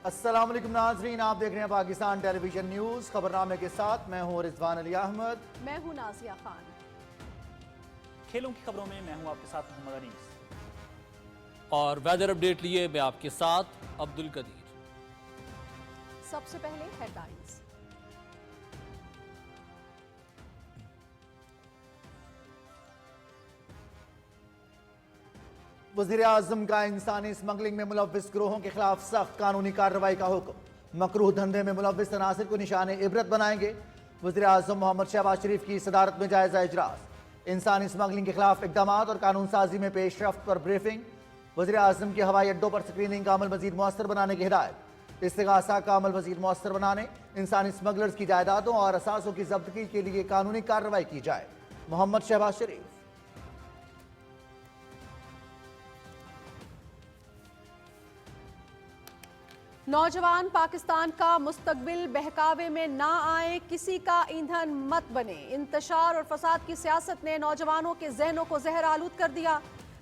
السلام علیکم ناظرین، آپ دیکھ رہے ہیں پاکستان ٹیلی ویژن نیوز۔ خبرنامے کے ساتھ میں ہوں رضوان علی احمد، میں ہوں نازیہ خان۔ کھیلوں کی خبروں میں ہوں آپ کے ساتھ محمد انیس، اور ویدر اپڈیٹ لیے میں آپ کے ساتھ عبد القدیر۔ سب سے پہلے ہیڈ لائنز۔ وزیر اعظم کا انسانی اسمگلنگ میں ملوث گروہوں کے خلاف سخت قانونی کارروائی کا حکم، مکروہ دھندے میں ملوث عناصر کو نشان عبرت بنائیں گے۔ وزیر اعظم محمد شہباز شریف کی صدارت میں جائزہ اجلاس، انسانی اسمگلنگ کے خلاف اقدامات اور قانون سازی میں پیش رفت پر بریفنگ۔ وزیر اعظم کی ہوائی اڈوں پر سکریننگ کا عمل مزید مؤثر بنانے کی ہدایت، استغاثہ کا عمل مزید مؤثر بنانے، انسانی اسمگلرز کی جائیدادوں اور اثاثوں کی ضبطگی کے لیے قانونی کارروائی کی جائے۔ محمد شہباز شریف۔ نوجوان پاکستان کا مستقبل بہکاوے میں نہ آئیں، کسی کا ایندھن مت بنے۔ انتشار اور فساد کی سیاست نے نوجوانوں کے ذہنوں کو زہر آلود کر دیا۔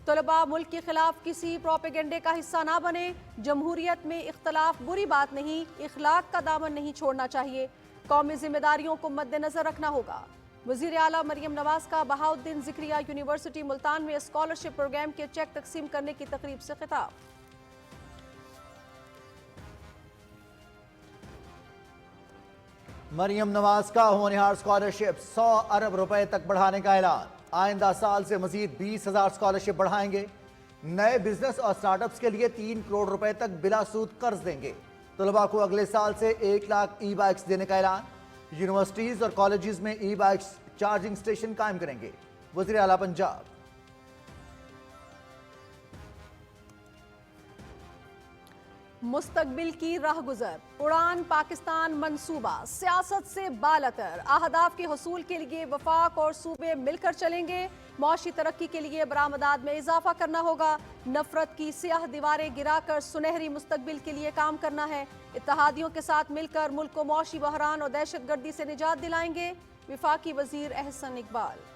طلباء ملک کے خلاف کسی پروپیگنڈے کا حصہ نہ بنے۔ جمہوریت میں اختلاف بری بات نہیں، اخلاق کا دامن نہیں چھوڑنا چاہیے۔ قومی ذمہ داریوں کو مد نظر رکھنا ہوگا۔ وزیر اعلیٰ مریم نواز کا بہاؤالدین ذکریہ یونیورسٹی ملتان میں اسکالرشپ پروگرام کے چیک تقسیم کرنے کی تقریب سے خطاب۔ مریم نواز کا ہونہار اسکالرشپ 100 ارب روپے تک بڑھانے کا اعلان، آئندہ سال سے مزید 20,000 اسکالرشپ بڑھائیں گے۔ نئے بزنس اور سٹارٹ اپس کے لیے 3 کروڑ روپے تک بلا سود قرض دیں گے۔ طلباء کو اگلے سال سے 1 لاکھ ای بائکس دینے کا اعلان، یونیورسٹیز اور کالجز میں ای بائکس چارجنگ سٹیشن قائم کریں گے۔ وزیر اعلیٰ پنجاب۔ مستقبل کی راہ گزر، اڑان پاکستان منصوبہ سیاست سے بالاتر، اہداف کے حصول کے لیے وفاق اور صوبے مل کر چلیں گے۔ معاشی ترقی کے لیے برآمدات میں اضافہ کرنا ہوگا۔ نفرت کی سیاہ دیواریں گرا کر سنہری مستقبل کے لیے کام کرنا ہے۔ اتحادیوں کے ساتھ مل کر ملک کو معاشی بحران اور دہشت گردی سے نجات دلائیں گے۔ وفاقی وزیر احسن اقبال۔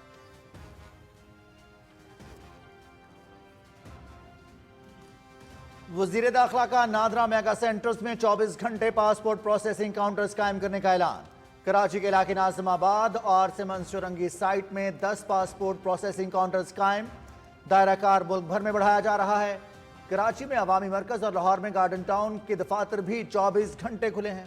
وزیر داخلہ کا نادرا میگا سینٹرز میں 24 گھنٹے پاسپورٹ پروسیسنگ کاؤنٹرز قائم کرنے کا اعلان۔ کراچی کے علاقے ناظم آباد اور سیمنز چورنگی سائٹ میں 10 پاسپورٹ پروسیسنگ کاؤنٹرز قائم، دائرہ کار ملک بھر میں بڑھایا جا رہا ہے۔ کراچی میں عوامی مرکز اور لاہور میں گارڈن ٹاؤن کے دفاتر بھی 24 گھنٹے کھلے ہیں۔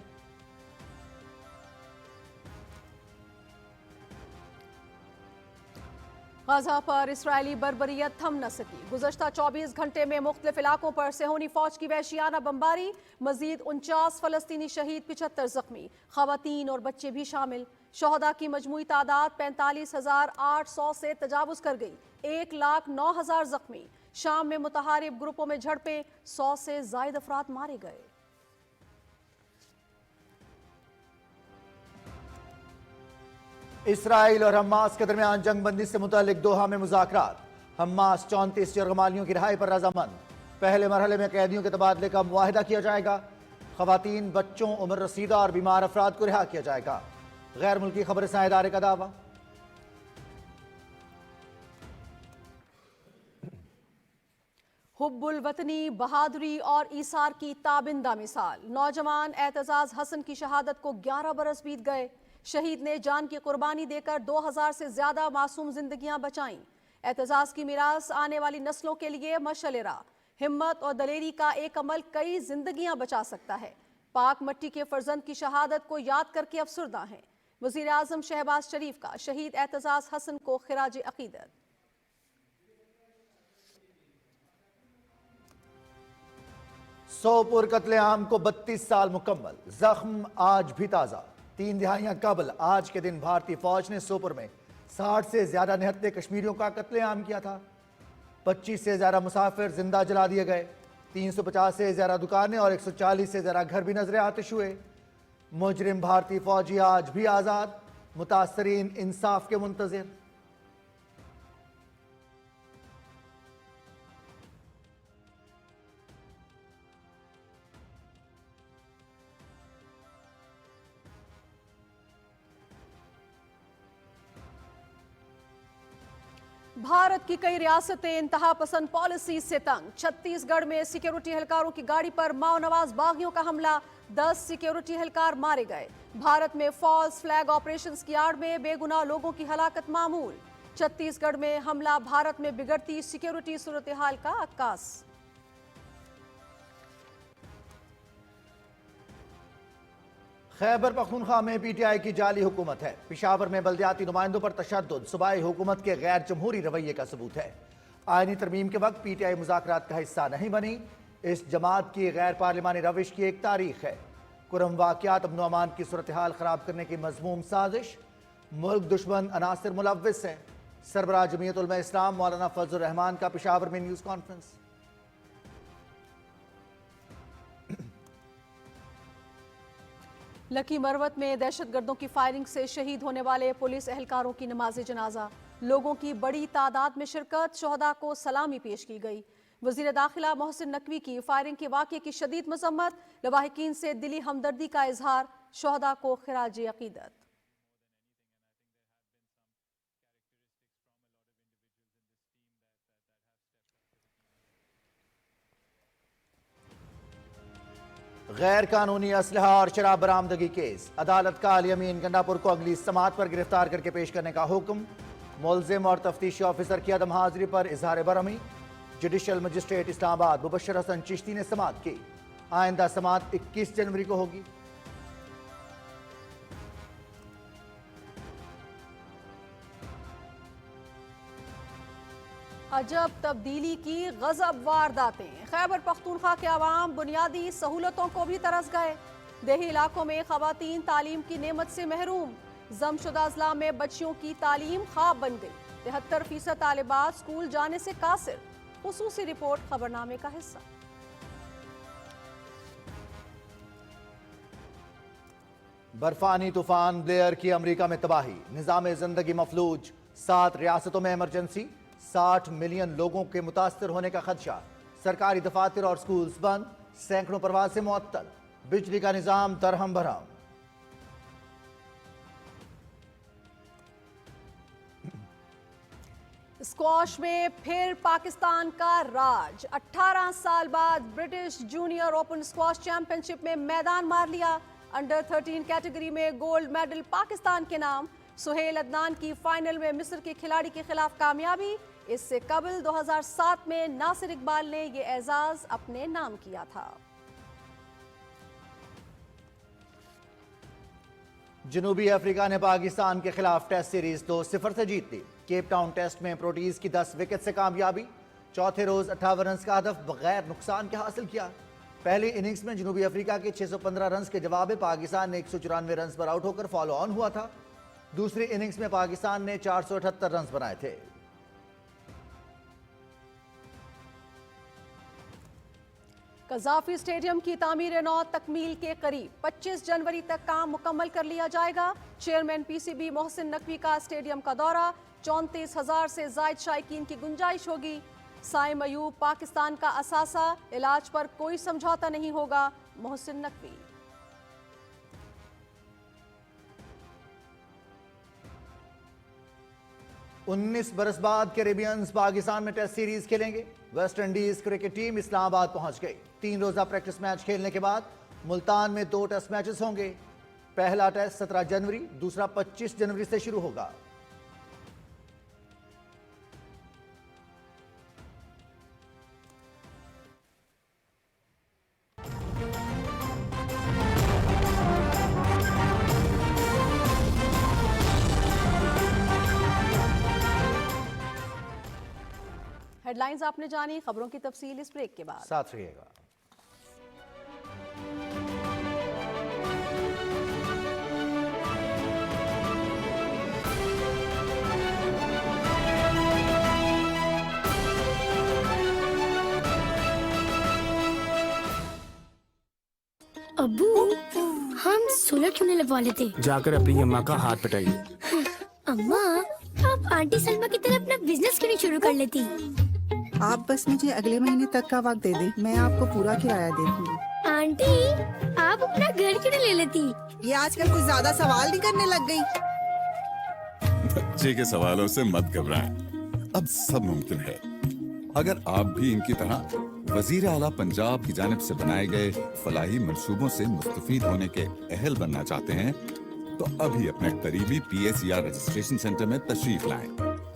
غزہ پر اسرائیلی بربریت تھم نہ سکی، گزشتہ 24 گھنٹے میں مختلف علاقوں پر صہیونی فوج کی وحشیانہ بمباری، مزید 49 فلسطینی شہید، 75 زخمی، خواتین اور بچے بھی شامل۔ شہداء کی مجموعی تعداد 45,800 سے تجاوز کر گئی، 1,09,000 زخمی۔ شام میں متحارب گروپوں میں جھڑپیں، 100 سے زائد افراد مارے گئے۔ اسرائیل اور حماس کے درمیان جنگ بندی سے متعلق دوحہ میں مذاکرات، حماس 34 یرغمالیوں کی رہائی پر رضامند۔ پہلے مرحلے میں قیدیوں کے تبادلے کا معاہدہ کیا جائے گا، خواتین، بچوں، عمر رسیدہ اور بیمار افراد کو رہا کیا جائے گا، غیر ملکی خبر رساں ادارے کا دعویٰ۔ حب الوطنی، بہادری اور ایثار کی تابندہ مثال، نوجوان اعتزاز حسن کی شہادت کو 11 برس بیت گئے۔ شہید نے جان کی قربانی دے کر 2000 سے زیادہ معصوم زندگیاں بچائیں۔ اعتزاز کی میراث آنے والی نسلوں کے لیے مشعل راہ، ہمت اور دلیری کا ایک عمل کئی زندگیاں بچا سکتا ہے۔ پاک مٹی کے فرزند کی شہادت کو یاد کر کے افسردہ ہیں۔ وزیر اعظم شہباز شریف کا شہید اعتزاز حسن کو خراج عقیدت۔ سوپور قتل عام کو 32 سال مکمل، زخم آج بھی تازہ۔ 3 دہائیاں قبل آج کے دن بھارتی فوج نے سوپور میں 60 سے زیادہ نہتے کشمیریوں کا قتل عام کیا تھا۔ 25 سے زیادہ مسافر زندہ جلا دیے گئے، 350 سے زیادہ دکانیں اور 140 سے زیادہ گھر بھی نظر آتش ہوئے۔ مجرم بھارتی فوجی آج بھی آزاد، متاثرین انصاف کے منتظر۔ भारत की कई रियासतें इंतहा पसंद पॉलिसी से तंग। छत्तीसगढ़ में सिक्योरिटी एहलकारों की गाड़ी पर माओ नवाज बागियों का हमला, 10 सिक्योरिटी एहलकार मारे गए। भारत में फॉल्स फ्लैग ऑपरेशंस की आड़ में बेगुनाह लोगों की हलाकत मामूल। छत्तीसगढ़ में हमला भारत में बिगड़ती सिक्योरिटी सूरत हाल का अक्कास। खैबर पख्तूनख्वा में पीटीआई की जाली हुकूमत है। पिशावर में बल्दियाती नुमाइंदों पर तशद्दुद सूबाई हुकूमत के गैर जमहूरी रवैये का सबूत है। आईनी तरमीम के वक्त पीटीआई मुज़ाकरात का हिस्सा नहीं बनी। इस जमात की गैर पार्लिमानी रविश की एक तारीख है। कुरम वाक़यात अमन अमान की सूरत हाल खराब करने की मज़मूम साजिश। मुल्क दुश्मन अनासिर मुलव्विस हैं। सरबराह जमीयत उलमा इस्लाम मौलाना फजल रहमान का पिशावर में न्यूज़ कॉन्फ्रेंस। लकी मरवत में दहशतगर्दों की फायरिंग से शहीद होने वाले पुलिस एहलकारों की नमाज जनाजा। लोगों की बड़ी तादाद में शिरकत, शोहदा को सलामी पेश की गई। वजीर दाखिला मोहसिन नकवी की फायरिंग के वाक़े की शदीद मजम्मत, लवाहिकीन से दिली हमदर्दी का इजहार, शोहदा को खिराज अकीदत। गैर कानूनी असलहा और शराब बरामदगी केस। अदालत का अली अमीन गंडापुर को अगली समात पर गिरफ्तार करके पेश करने का हुक्म। मुलजिम और तफ्तीशी ऑफिसर की अदम हाजिरी पर इजहार बरहमी। जुडिशल मजिस्ट्रेट इस्लामाबाद मुबशर हसन चिश्ती ने समात की। आइंदा समात 21 जनवरी को होगी। अजब तब्दीली की गजब वारदातें। खैबर पख्तूनख्वा के अवाम बुनियादी सहूलतों को भी तरस गए। देही इलाकों में खवातीन तालीम की नेमत से महरूम। जमशुदा अजला में बच्चियों की तालीम ख्वाब बन गई। 73% तालिबात स्कूल जाने से कासिर। खुसूसी रिपोर्ट खबरनामे का हिस्सा। बर्फानी तूफान ब्लेयर की अमरीका में तबाही, निजाम जिंदगी मफलूज। 7 रियासतों में इमरजेंसी, 60 मिलियन लोगों के मुतासर होने का खदशा। सरकारी दफातर और स्कूल्स बंद, सैकड़ों प्रवासें मुअत्तल। बिजली का निजाम दरहम भरम। स्क्वॉश में फिर पाकिस्तान का राज। 18 साल बाद British junior open squash championship में मैदान मार लिया। अंडर 13 कैटेगरी में गोल्ड मेडल पाकिस्तान के नाम। सुहेल अदनान की फाइनल में मिस्र के खिलाड़ी के खिलाफ कामयाबी। इससे कबल 2007 में नासिर इकबाल ने यह एजाज अपने नाम किया था। जनूबी अफ्रीका ने पाकिस्तान के खिलाफ टेस्ट सीरीज 2-0 से जीत ली। केप टाउन टेस्ट में प्रोटीज की 10 विकेट से कामयाबी। चौथे रोज 58 रन का हदफ बगैर नुकसान के हासिल किया। पहली इनिंग्स में जनूबी अफ्रीका के 615 रन के जवाब में पाकिस्तान ने 194 रन पर आउट होकर फॉलो ऑन हुआ था। दूसरी इनिंग्स में पाकिस्तान ने 478 रन बनाए थे। कज़ाफी स्टेडियम की तामीर नौ तकमील के करीब। 25 जनवरी तक काम मुकम्मल कर लिया जाएगा। चेयरमैन पीसीबी मोहसिन नकवी का स्टेडियम का दौरा। 34,000 से जायद शायकीन की गुंजाइश होगी। साइम अयूब पाकिस्तान का असासा, इलाज पर कोई समझौता नहीं होगा, मोहसिन नकवी। उन्नीस बरस बाद कैरेबियंस पाकिस्तान में टेस्ट सीरीज खेलेंगे। West Indies cricket team Islamabad पहुंच गई। 3 रोजा प्रैक्टिस मैच खेलने के बाद मुल्तान में 2 टेस्ट मैचेस होंगे। पहला टेस्ट 17 जनवरी, दूसरा 25 जनवरी से शुरू होगा। हेडलाइंस आपने जानी, खबरों की तफसील इस ब्रेक के बाद। साथ रहिएगा। अब्बू, हम सोलर क्यों नहीं लगवा लेते? जाकर अपनी अम्मा का हाथ पटाइए। अम्मा, आप आंटी सलमा की तरह अपना बिजनेस क्यों नहीं शुरू कर लेती? आप बस मुझे अगले महीने तक का वक्त दे दें, मैं आपको पूरा किराया दे दूंगी। आंटी, आप अपना घर क्यों नहीं ले लेती? ये आजकल कुछ ज्यादा सवाल नहीं करने लग गई। बच्चे के सवालों से मत घबराएं। अब सब मुमकिन है। अगर आप भी इनकी तरह वजीर आला पंजाब की जानिब से बनाए गए फलाही मंसूबों से मुस्तफीद होने के अहल बनना चाहते हैं तो अभी अपने करीबी PSER रजिस्ट्रेशन सेंटर में तशरीफ लाएं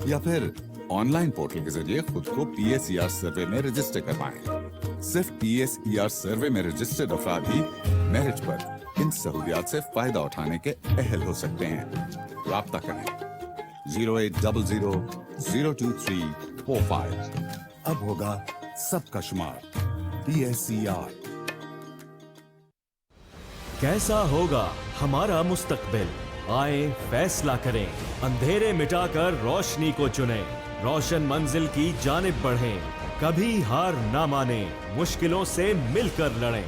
या फिर ऑनलाइन पोर्टल के जरिए खुद को PSER सर्वे में रजिस्टर करवाएं। सिर्फ PSER सर्वे में रजिस्टर्ड अफराद ही मेरिट पर इन सहूलियात से फायदा उठाने के अहल हो सकते हैं। राब्ता करें 0800-02345। अब होगा सबका शुमार। PSER। कैसा होगा हमारा मुस्तकबिल? आए फैसला करें, अंधेरे मिटाकर रोशनी को चुनें, रोशन मंजिल की जानिब बढ़ें, कभी हार ना माने, मुश्किलों से मिलकर लड़ें,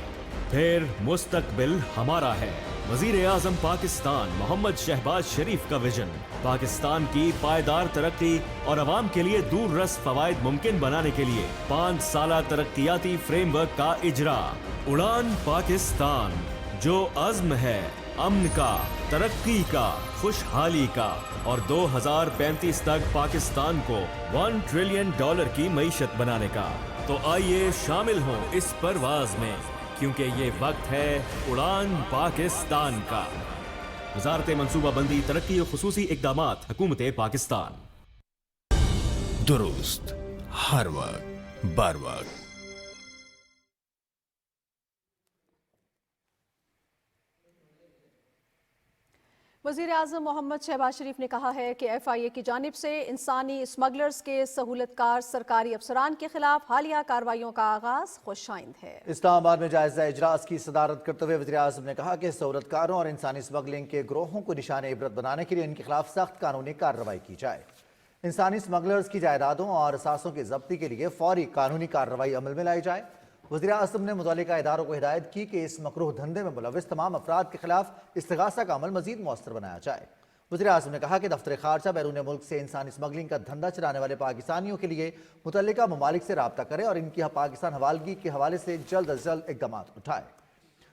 फिर मुस्तकबिल हमारा है। वजीर आजम पाकिस्तान मोहम्मद शहबाज शरीफ का विजन, पाकिस्तान की पायदार तरक्की और अवाम के लिए दूर रस फवायद मुमकिन बनाने के लिए 5 साला तरक्कियाती फ्रेमवर्क का इजरा। उड़ान पाकिस्तान, जो अज़्म है अमन का, तरक्की का, खुशहाली का और 2035 तक पाकिस्तान को $1 ट्रिलियन की मईशत बनाने का। तो आइए शामिल हों इस परवाज में, क्योंकि ये वक्त है उड़ान पाकिस्तान का। वजारत मंसूबाबंदी, तरक्की और खुसूसी इक़दामात, हुकूमत पाकिस्तान। दुरुस्त हर वक्त बर वक्त। वज़ीर आज़म मोहम्मद शहबाज शरीफ ने कहा है कि FIA की जानिब से इंसानी स्मगलर्स के सहूलतकार सरकारी अफसरान के खिलाफ हालिया कार्रवाइयों का आगाज खुशाइंद है। इस्लामाबाद में जायजा इजलास की सदारत करते हुए वज़ीर आज़म ने कहा कि सहूलतकारों और इंसानी स्मगलिंग के ग्रोहों को निशान इबरत बनाने के लिए इनके खिलाफ सख्त कानूनी कार्रवाई की जाए। इंसानी स्मगलर्स की जायदादों और असासों की जब्ती के लिए फौरी कानूनी कार्रवाई अमल में लाई जाए। वज़ीर आज़म ने मुतल्लिका इदारों को हिदायत की कि इस मकरूह धंधे में मुलव्विस तमाम अफराद के खिलाफ इस्तिगासा का अमल मजीद मौसर बनाया जाए। वज़ीर आज़म ने कहा कि दफ्तर खारजा बैरून मुल्क से इंसानी स्मगलिंग का धंधा चलाने वाले पाकिस्तानियों के लिए मुतल्लिका ममालिक से रब्ता करे और इनकी पाकिस्तान हवालगी के हवाले से जल्द अज जल्द इक़दाम उठाए।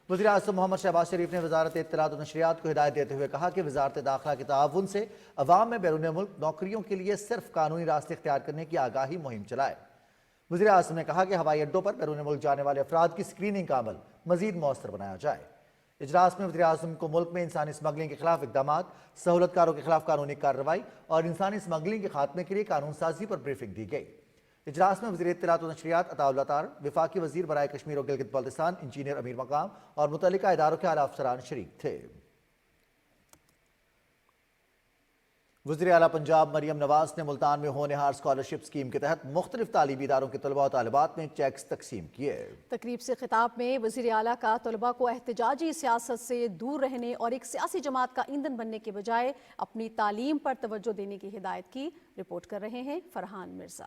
वज़ीर आज़म मोहम्मद शहबाज शरीफ ने वज़ारत इत्तलात और नशरियात को हिदायत देते हुए कहा कि वज़ारत दाखिला के ताउन से अवाम में बैरून मुल्क नौकरियों के लिए सिर्फ कानूनी रास्ते इख्तियार करने की आगाही मुहिम चलाए। वज़ीर आज़म ने कहा कि हवाई अड्डों पर बैरून मुल्क जाने वाले अफराद की स्क्रीनिंग का अमल मजीद मौसर बनाया जाए। इजलास में वज़ीर आज़म को मुल्क में इंसानी स्मगलिंग के खिलाफ इक़दामात, सहूलतकारों के खिलाफ कानूनी कार्रवाई और इंसानी स्मगलिंग के खात्मे के लिए कानून साजी पर ब्रीफिंग दी गई। इजलास में वज़ीर इत्तलात और नशरियात अताउल्लाह तार, वफाकी वज़ीर बराए कश्मीर और गिलगित बल्तिस्तान इंजीनियर अमीर मकाम और मुतल्लिका इदारों के आला अफसरान शरीक थे। वज़ीर आला पंजाब मरियम नवाज ने मुल्तान में होनहार स्कॉलरशिप स्कीम के तहत मुख्तलिफ तालीमी इदारों के तलबा और तालिबात में चेक्स तकसीम किए। तकरीब से खिताब में वज़ीर आला का तलबा को एहतजाजी सियासत से दूर रहने और एक सियासी जमात का ईंधन बनने के बजाय अपनी तालीम पर तवज्जो देने की हिदायत की। रिपोर्ट कर रहे हैं फरहान मिर्जा।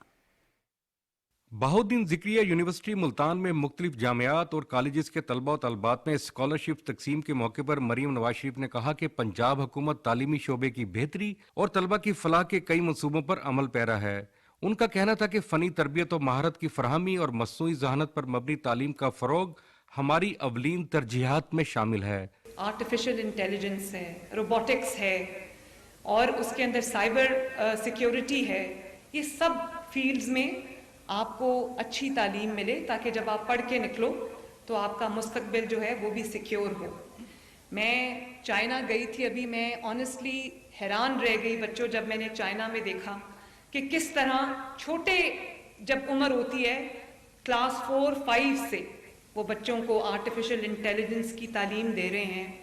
बहाउद्दीन ज़िक्रिया यूनिवर्सिटी मुल्तान में मुख्तलिफ जामियात और कॉलेजेस के तलबा और तलबात में स्कॉलरशिप तकसीम के मौके पर मरियम नवाज शरीफ ने कहा कि पंजाब हुकूमत तालीमी शोबे की बेहतरी और तलबा की फलाह के कई मनसूबों पर अमल पैरा है। उनका कहना था कि फ़नी तरबियत और महारत की फराहमी और मसनूई जहानत पर मबनी तालीम का फ़रोग हमारी अवलीन तरजीहात में शामिल है। आर्टिफिशियल इंटेलिजेंस है, रोबोटिक्स है और उसके अंदर साइबर सिक्योरिटी है। ये सब फील्ड्स में आपको अच्छी तालीम मिले ताकि जब आप पढ़ के निकलो तो आपका मुस्तकबिल जो है वो भी सिक्योर हो। मैं चाइना गई थी अभी, मैं ऑनेस्टली हैरान रह गई बच्चों जब मैंने चाइना में देखा कि किस तरह छोटे जब उम्र होती है क्लास 4-5 से वो बच्चों को आर्टिफिशियल इंटेलिजेंस की तालीम दे रहे हैं,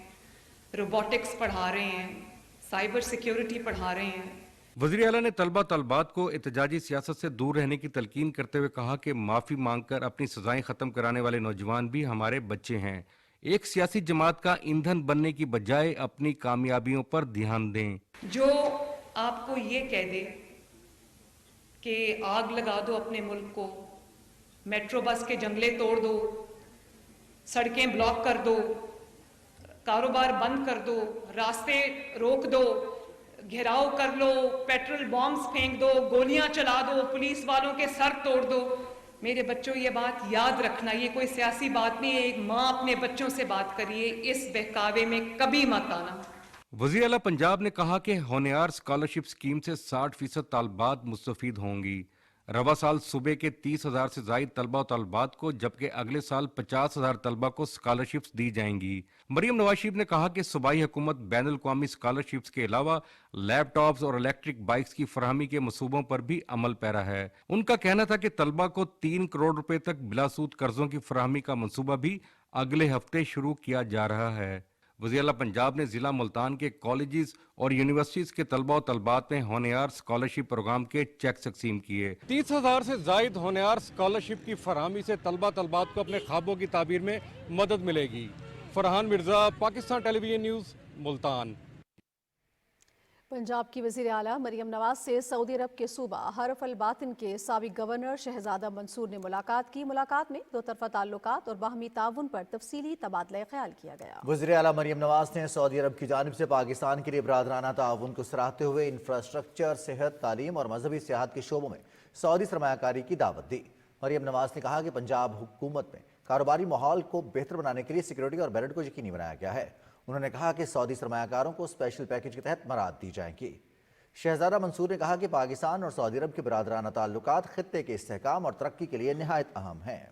रोबोटिक्स पढ़ा रहे हैं, साइबर सिक्योरिटी पढ़ा रहे हैं। वज़ीर आला ने तलबा तलबात को एहतजाजी सियासत से दूर रहने की तलकीन करते हुए कहा कि माफ़ी मांगकर अपनी सजाएं ख़त्म कराने वाले नौजवान भी हमारे बच्चे हैं। एक सियासी जमात का ईंधन बनने की बजाय अपनी कामयाबियों पर ध्यान दें। जो आपको ये कह दे कि आग लगा दो अपने मुल्क को, मेट्रो बस के जंगले तोड़ दो, सड़कें ब्लॉक कर दो, कारोबार बंद कर दो, रास्ते रोक दो, घेराव कर लो, पेट्रोल बॉम्ब्स फेंक दो, गोलियां चला दो, पुलिस वालों के सर तोड़ दो। मेरे बच्चों ये बात याद रखना, ये कोई सियासी बात नहीं है। एक माँ अपने बच्चों से बात करिए, इस बहकावे में कभी मत आना। वज़ीर आला पंजाब ने कहा कि होनहार स्कॉलरशिप स्कीम से 60% तालबात मुस्तफीद होंगी। रवा साल सूबे के 30,000 से जायद तलबा और तलबात को, जबकि अगले साल 50,000 तलबा को स्कॉलरशिप्स दी जाएंगी। मरियम नवाज शरीफ ने कहा कि सूबाई हुकूमत बैनुल अक़वामी स्कॉलरशिप्स के अलावा लैपटॉप्स और इलेक्ट्रिक बाइक्स की फराहमी के मंसूबों पर भी अमल पैरा है। उनका कहना था कि तलबा को 3 करोड़ रुपए तक बिलासूद कर्जों की फराहमी का मंसूबा भी अगले हफ्ते शुरू किया जा रहा है। वज़ीर आला पंजाब ने जिला मुल्तान के कॉलेजेस और यूनिवर्सिटीज के तलबा और तलबात में होनहार स्कॉलरशिप प्रोग्राम के चेक तकसीम किए। 30,000 से जायद होनहार स्कॉलरशिप की फरहमी से तलबा तलबात को अपने ख्वाबों की ताबीर में मदद मिलेगी। Farhan Mirza, Pakistan television news, Multan. पंजाब की वज़ीर आला मरियम नवाज से सऊदी अरब के सूबा हरफ अल बातिन के साबिक गवर्नर शहजादा मंसूर ने मुलाकात की। मुलाकात में दो तरफा ताल्लुकात और बाहमी ताउन पर तफसीली तबादला ख्याल किया गया। वज़ीर आला मरियम नवाज ने सऊदी अरब की जानिब से पाकिस्तान के लिए बरादराना ताउन को सराहते हुए इंफ्रास्ट्रक्चर, सेहत, तालीम और मजहबी सियाहत के शोबों में सऊदी सरमायाकारी की दावत दी। मरियम नवाज ने कहा कि पंजाब हुकूमत में कारोबारी माहौल को बेहतर बनाने के लिए सिक्योरिटी और बैलेट को यकीनी बनाया गया है। उन्होंने कहा कि सऊदी सरमायाकारों को स्पेशल पैकेज के तहत मराद दी जाएंगी। शहजादा मंसूर ने कहा कि पाकिस्तान और सऊदी अरब के बरादराना ताल्लुकात खित्ते के इस्तेहकाम और तरक्की के लिए निहायत अहम हैं।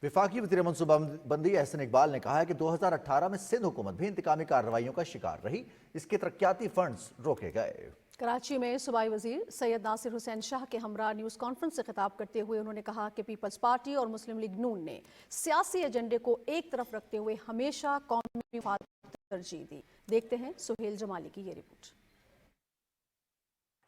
विफाकी वज़ीर मनसूबाबंदी एहसन इकबाल ने कहा है कि 2018 में सिंध हुकूमत भी इंतकामी कार्रवाइयों का शिकार रही, इसके तरक्याती फंड्स रोके गए। कराची में सूबाई वजीर सैयद नासिर हुसैन शाह के हमरा न्यूज़ कॉन्फ्रेंस से खिताब करते हुए उन्होंने कहा कि पीपल्स पार्टी और मुस्लिम लीग नून ने सियासी एजेंडे को एक तरफ रखते हुए हमेशा कौमी मफाद को तरजीह दी। देखते हैं सुहेल जमाली की ये रिपोर्ट।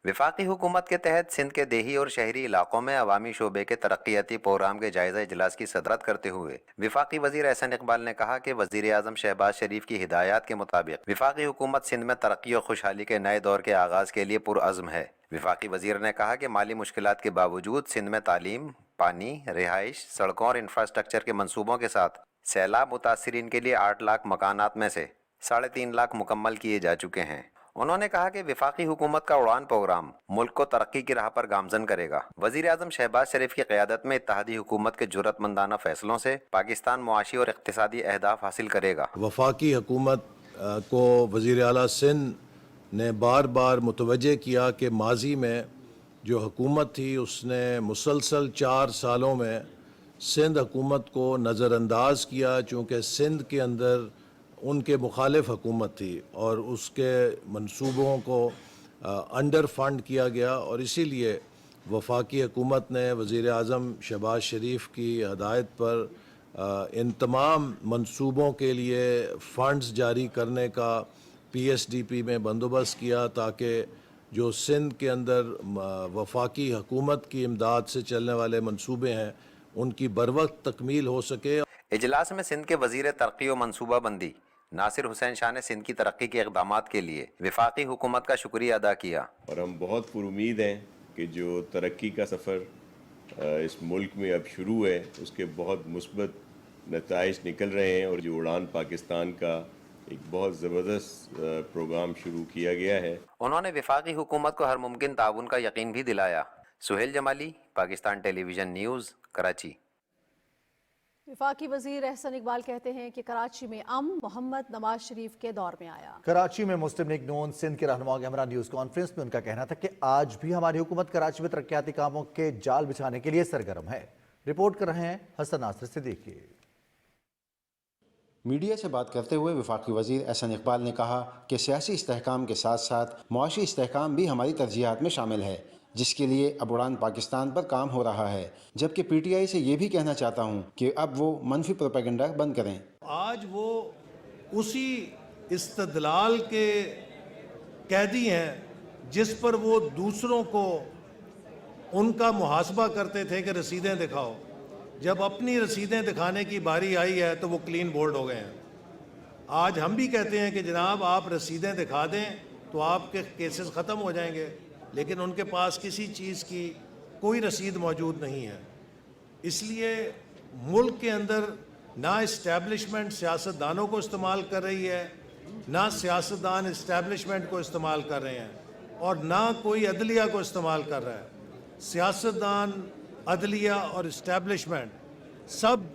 विफाकी हुकूमत के तहत सिंध के देही और शहरी इलाकों में अवामी शोबे के तरक्याती प्रोग्राम के जायजा इजलास की सदरत करते हुए विफाकी वजीर एहसन इकबाल ने कहा कि वजीर आजम शहबाज शरीफ की हिदायत के मुताबिक विफाकी हुकूमत सिंध में तरक्की और खुशहाली के नए दौर के आगाज के लिए पुरअज़्म है। विफाकी वजीर ने कहा कि माली मुश्किलात के बावजूद सिंध में तालीम, पानी, रिहाइश, सड़कों और इंफ्रास्ट्रक्चर के मंसूबों के साथ सैलाब मुतासरीन के लिए 8 लाख मकानात में से 3.5 लाख मुकम्मल किए जा चुके हैं। उन्होंने कहा कि विफाकी हुकूमत का उड़ान प्रोग्राम मुल्क को तरक्की की राह पर गामजन करेगा। वजीर आजम शहबाज शरीफ की क़यादत में इत्तेहादी हुकूमत के जुर्रतमंदाना फैसलों से पाकिस्तान मुआशी और इक़्तिसादी अहदाफ हासिल करेगा। वफाकी हुकूमत को वजीर आला सिंध ने बार बार मुतवज्जे किया कि माजी में जो हुकूमत थी उसने मुसलसल 4 सालों में सिंध हुकूमत को नज़रअंदाज किया, चूँकि सिंध के अंदर उनके मुखालिफ हुकूमत थी और उसके मंसूबों को अंडर फंड किया गया और इसीलिए वफाकी हुकूमत ने वज़ीर आज़म शहबाज शरीफ की हदायत पर इन तमाम मंसूबों के लिए फ़ंड्स जारी करने का PSDP में बंदोबस्त किया ताकि जो सिंध के अंदर वफाकी हुकूमत की इमदाद से चलने वाले मंसूबे हैं उनकी बरवक्त तकमील हो सके। इजलास में सिंध के वज़ीर तरक्की और मनसूबा बंदी नासिर हुसैन शाह ने सिंध की तरक्की के इक़दामात के लिए विफाकी हुकूमत का शुक्रिया अदा किया। और हम बहुत पुरुमीद हैं कि जो तरक्की का सफ़र इस मुल्क में अब शुरू है उसके बहुत मुस्बत नताइज निकल रहे हैं और जो उड़ान पाकिस्तान का एक बहुत ज़बरदस्त प्रोग्राम शुरू किया गया है। उन्होंने विफाकी हुकूमत को हर मुमकिन ताउन का यकीन भी दिलाया। Suhail Jamali, Pakistan television news, Karachi. विफाकी वजीर एहसन इकबाल कहते हैं कि कराची में मोहम्मद नवाज शरीफ के दौर में आया। कराची में मुस्लिम लीग नून सिंध के रहनुमाओं के हमरा न्यूज़ कॉन्फ्रेंस में उनका कहना था कि आज भी हमारी हुकूमत कराची में तरक्याती कामों के जाल बिछाने के लिए सरगर्म है। रिपोर्ट कर रहे हैं हसन नासिर सिद्दीकी। मीडिया से बात करते हुए वफाकी वजीर एहसन इकबाल ने कहा कि सियासी इस्तेहकाम के साथ साथ मुआशी इस्तेहकाम भी हमारी तरजीहात में शामिल है, जिसके लिए अब उड़ान पाकिस्तान पर काम हो रहा है। जबकि PTI से ये भी कहना चाहता हूँ कि अब वो मनफी प्रोपेगेंडा बंद करें। आज वो उसी इस्तदलाल के कैदी हैं जिस पर वो दूसरों को उनका मुहासबा करते थे कि रसीदें दिखाओ। जब अपनी रसीदें दिखाने की बारी आई है तो वो क्लीन बोल्ड हो गए हैं। आज हम भी कहते हैं कि जनाब आप रसीदें दिखा दें तो आपके केसेस ख़त्म हो जाएंगे, लेकिन उनके पास किसी चीज़ की कोई रसीद मौजूद नहीं है। इसलिए मुल्क के अंदर ना इस्टेब्लिशमेंट सियासतदानों को इस्तेमाल कर रही है, ना सियासतदान इस्टेब्लिशमेंट को इस्तेमाल कर रहे हैं और ना कोई अदलिया को इस्तेमाल कर रहा है। सियासतदान, अदलिया और इस्टेब्लिशमेंट सब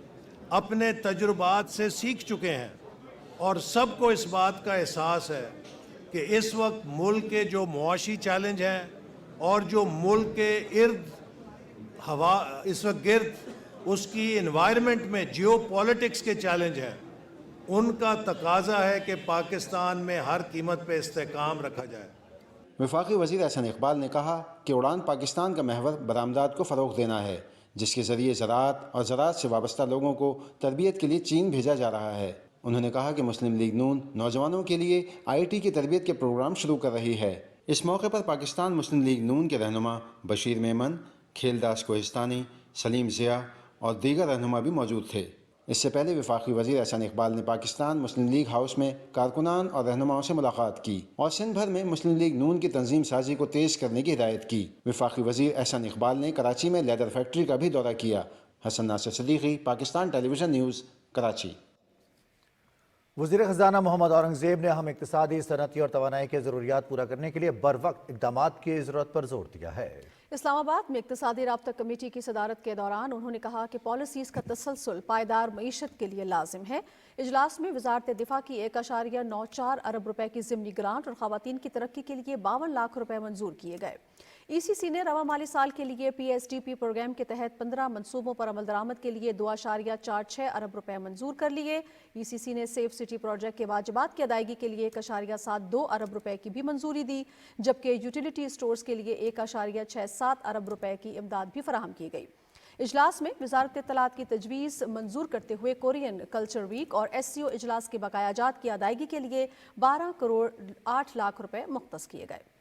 اپنے تجربات سے سیکھ چکے ہیں اور سب کو اس بات کا احساس ہے کہ اس وقت ملک کے جو معاشی چیلنج ہیں اور جو ملک کے اس وقت گرد اس کی انوائرمنٹ میں جیو پولیٹکس کے چیلنج ہیں، ان کا تقاضا ہے کہ پاکستان میں ہر قیمت پہ استحکام رکھا جائے۔ وفاقی وزیر احسن اقبال نے کہا کہ اڑان پاکستان کا محور برآمدات کو فروغ دینا ہے، جس کے ذریعے زراعت اور زراعت سے وابستہ لوگوں کو تربیت کے لیے چین بھیجا جا رہا ہے۔ انہوں نے کہا کہ مسلم لیگ نون نوجوانوں کے لیے IIT کی تربیت کے پروگرام شروع کر رہی ہے۔ اس موقع پر پاکستان مسلم لیگ نون کے رہنما بشیر میمن، کھیل داس کوہستانی، سلیم ضیاء اور دیگر رہنما بھی موجود تھے۔ اس سے پہلے وفاقی وزیر احسن اقبال نے پاکستان مسلم لیگ ہاؤس میں کارکنان اور رہنماؤں سے ملاقات کی اور سندھ بھر میں مسلم لیگ نون کی تنظیم سازی کو تیز کرنے کی ہدایت کی۔ وفاقی وزیر احسن اقبال نے کراچی میں لیدر فیکٹری کا بھی دورہ کیا۔ حسن ناصر صدیقی، پاکستان ٹیلی ویژن نیوز، کراچی۔ وزیر خزانہ محمد اورنگزیب نے اہم اقتصادی، صنعتی اور توانائی کے ضروریات پورا کرنے کے لیے بروقت اقدامات کی ضرورت پر زور دیا ہے۔ اسلام آباد میں اقتصادی رابطہ کمیٹی کی صدارت کے دوران انہوں نے کہا کہ پالیسیز کا تسلسل پائیدار معیشت کے لیے لازم ہے۔ اجلاس میں وزارت دفاع کی 1.94 ارب روپے کی ضمنی گرانٹ اور خواتین کی ترقی کے لیے 52 لاکھ روپے منظور کیے گئے۔ ECC نے رواں مالی سال کے لیے PSDP پروگرام کے تحت 15 منصوبوں پر عمل درآمد کے لیے 2.46 ارب روپے منظور کر لیے۔ ECC نے سیف سٹی پروجیکٹ کے واجبات کی ادائیگی کے لیے 1.72 ارب روپے کی بھی منظوری دی، جبکہ یوٹیلیٹی سٹورز کے لیے 1.67 ارب روپے کی امداد بھی فراہم کی گئی۔ اجلاس میں وزارت اطلاعات کی تجویز منظور کرتے ہوئے کورین کلچر ویک اور SCO اجلاس کے بقایا جات کی ادائیگی کے لیے 12 کروڑ 8 لاکھ روپے مختص کیے گئے۔